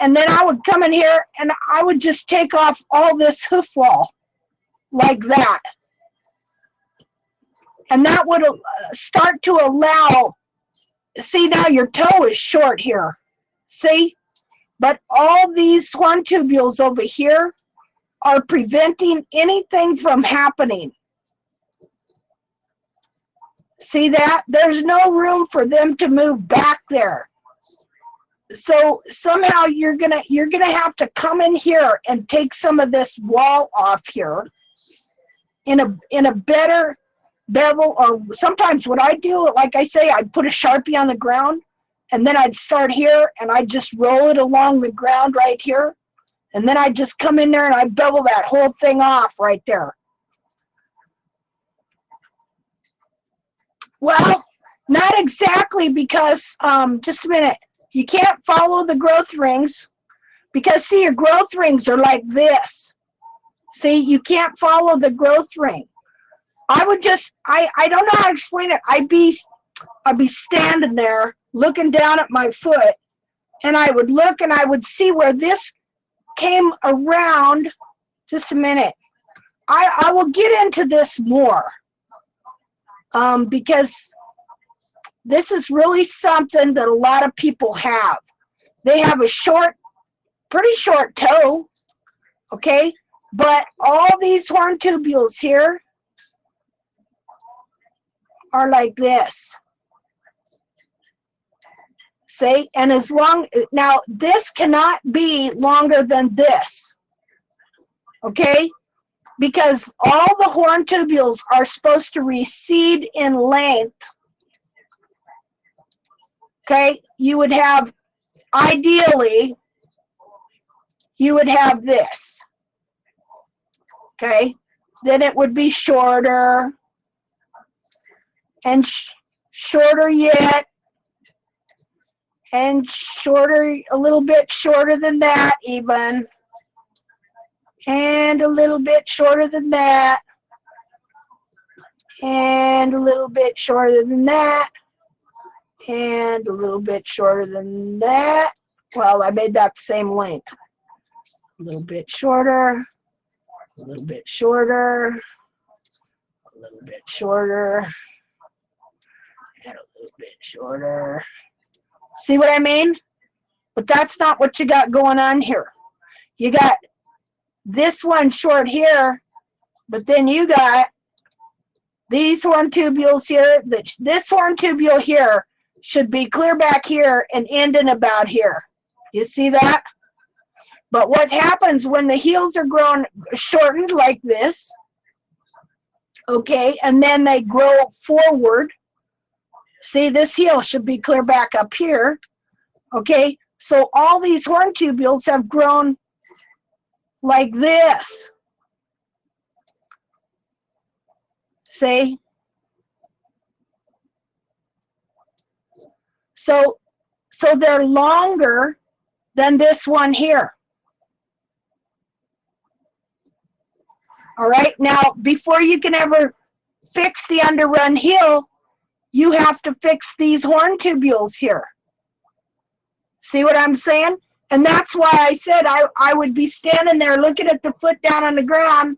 and then I would come in here and I would just take off all this hoof wall like that. And that would start to allow, see now your toe is short here, see? But all these horn tubules over here are preventing anything from happening. See that? There's no room for them to move back there. So somehow you're gonna have to come in here and take some of this wall off here in a better bevel. Or sometimes what I do, like I say, I'd put a Sharpie on the ground, and then I'd start here and I'd just roll it along the ground right here. And then I'd just come in there and I'd bevel that whole thing off right there. Well, not exactly, because, just a minute, you can't follow the growth rings because, see, your growth rings are like this. See, you can't follow the growth ring. I would just, I don't know how to explain it. I'd be standing there looking down at my foot, and I would look and I would see where this came around. Just a minute. I will get into this more because this is really something that a lot of people have. They have a short, pretty short toe, okay? But all these horn tubules here are like this. See, and as long, now this cannot be longer than this, okay? Because all the horn tubules are supposed to recede in length, okay? You would have, ideally, you would have this, okay? Then it would be shorter, and shorter yet, and shorter, a little bit shorter than that even, and a little bit shorter than that, and a little bit shorter than that, and a little bit shorter than that. Well, I made that the same length. A little bit shorter, a little bit shorter, a A little bit shorter. And a little bit shorter. See what I mean? But that's not what you got going on here. You got this one short here, but then you got these horn tubules here. This horn tubule here should be clear back here and ending about here. You see that? But what happens when the heels are grown shortened like this, okay, and then they grow forward. See, this heel should be clear back up here, okay? So all these horn tubules have grown like this. See? So they're longer than this one here. All right, now before you can ever fix the underrun heel, you have to fix these horn tubules here. See what I'm saying? And that's why I said I would be standing there looking at the foot down on the ground,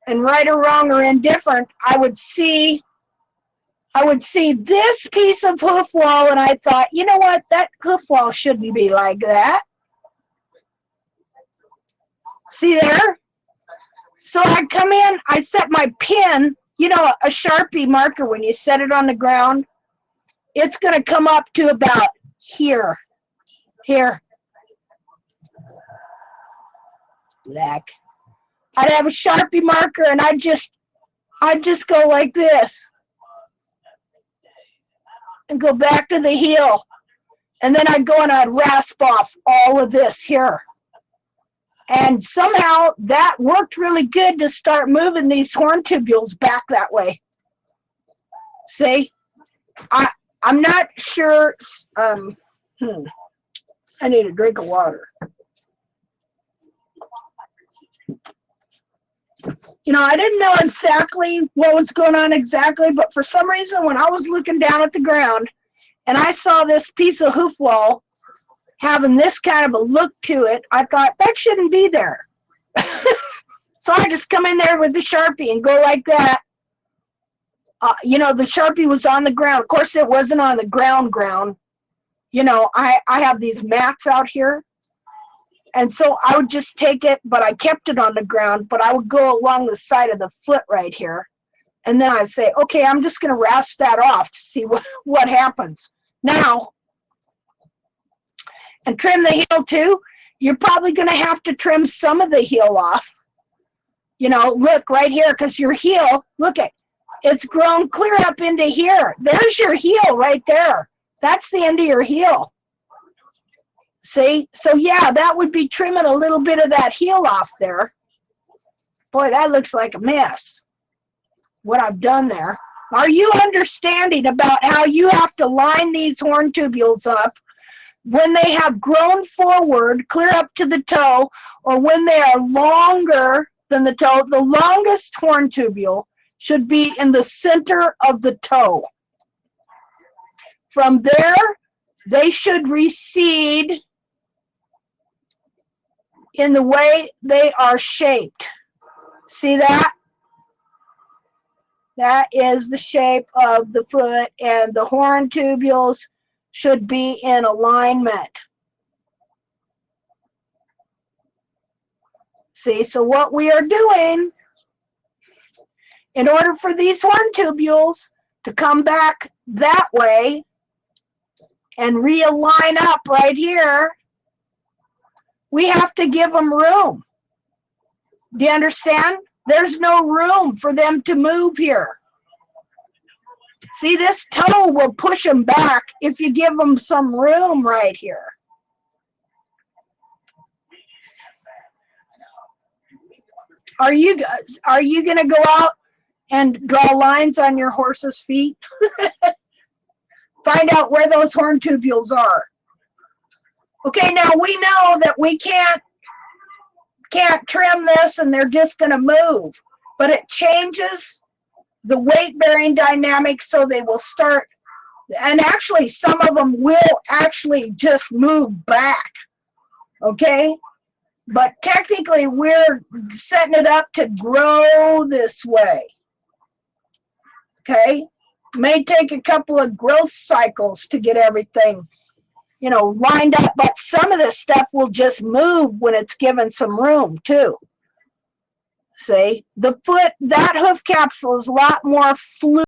and right or wrong or indifferent, I would see this piece of hoof wall, and I thought, you know what, that hoof wall shouldn't be like that. See there? So I come in, I set my pin, you know, a Sharpie marker, when you set it on the ground, it's going to come up to about here. Here. Black. I'd have a Sharpie marker, and I'd just go like this. And go back to the heel. And then I'd go and I'd rasp off all of this here. And somehow that worked really good to start moving these horn tubules back that way. See? I'm not sure. I need a drink of water. You know, I didn't know exactly what was going on exactly, but for some reason when I was looking down at the ground and I saw this piece of hoof wall having this kind of a look to it, I thought that shouldn't be there. So I just come in there with the Sharpie and go like that. You know, the Sharpie was on the ground. Of course, it wasn't on the ground. You know, I have these mats out here. And so I would just take it, but I kept it on the ground, but I would go along the side of the foot right here. And then I'd say, okay, I'm just going to rasp that off to see what happens. Now, and trim the heel too. You're probably going to have to trim some of the heel off. You know, look right here, because your heel, look at, it's grown clear up into here. There's your heel right there. That's the end of your heel. See? So yeah, that would be trimming a little bit of that heel off there. Boy, that looks like a mess, what I've done there. Are you understanding about how you have to line these horn tubules up when they have grown forward, clear up to the toe, or when they are longer than the toe? The longest horn tubule should be in the center of the toe. From there, they should recede in the way they are shaped. See that? That is the shape of the foot, and the horn tubules should be in alignment. See, so what we are doing, in order for these horn tubules to come back that way and realign up right here, we have to give them room. Do you understand? There's no room for them to move here. See, this toe will push them back if you give them some room right here. Are you going to go out and draw lines on your horse's feet? Find out where those horn tubules are. Okay, now we know that we can't trim this and they're just going to move, but it changes the weight-bearing dynamics, so they will start, and actually some of them will actually just move back, okay? But technically we're setting it up to grow this way. okay? May take a couple of growth cycles to get everything, you know, lined up, but some of this stuff will just move when it's given some room too. See, the foot, that hoof capsule is a lot more fluid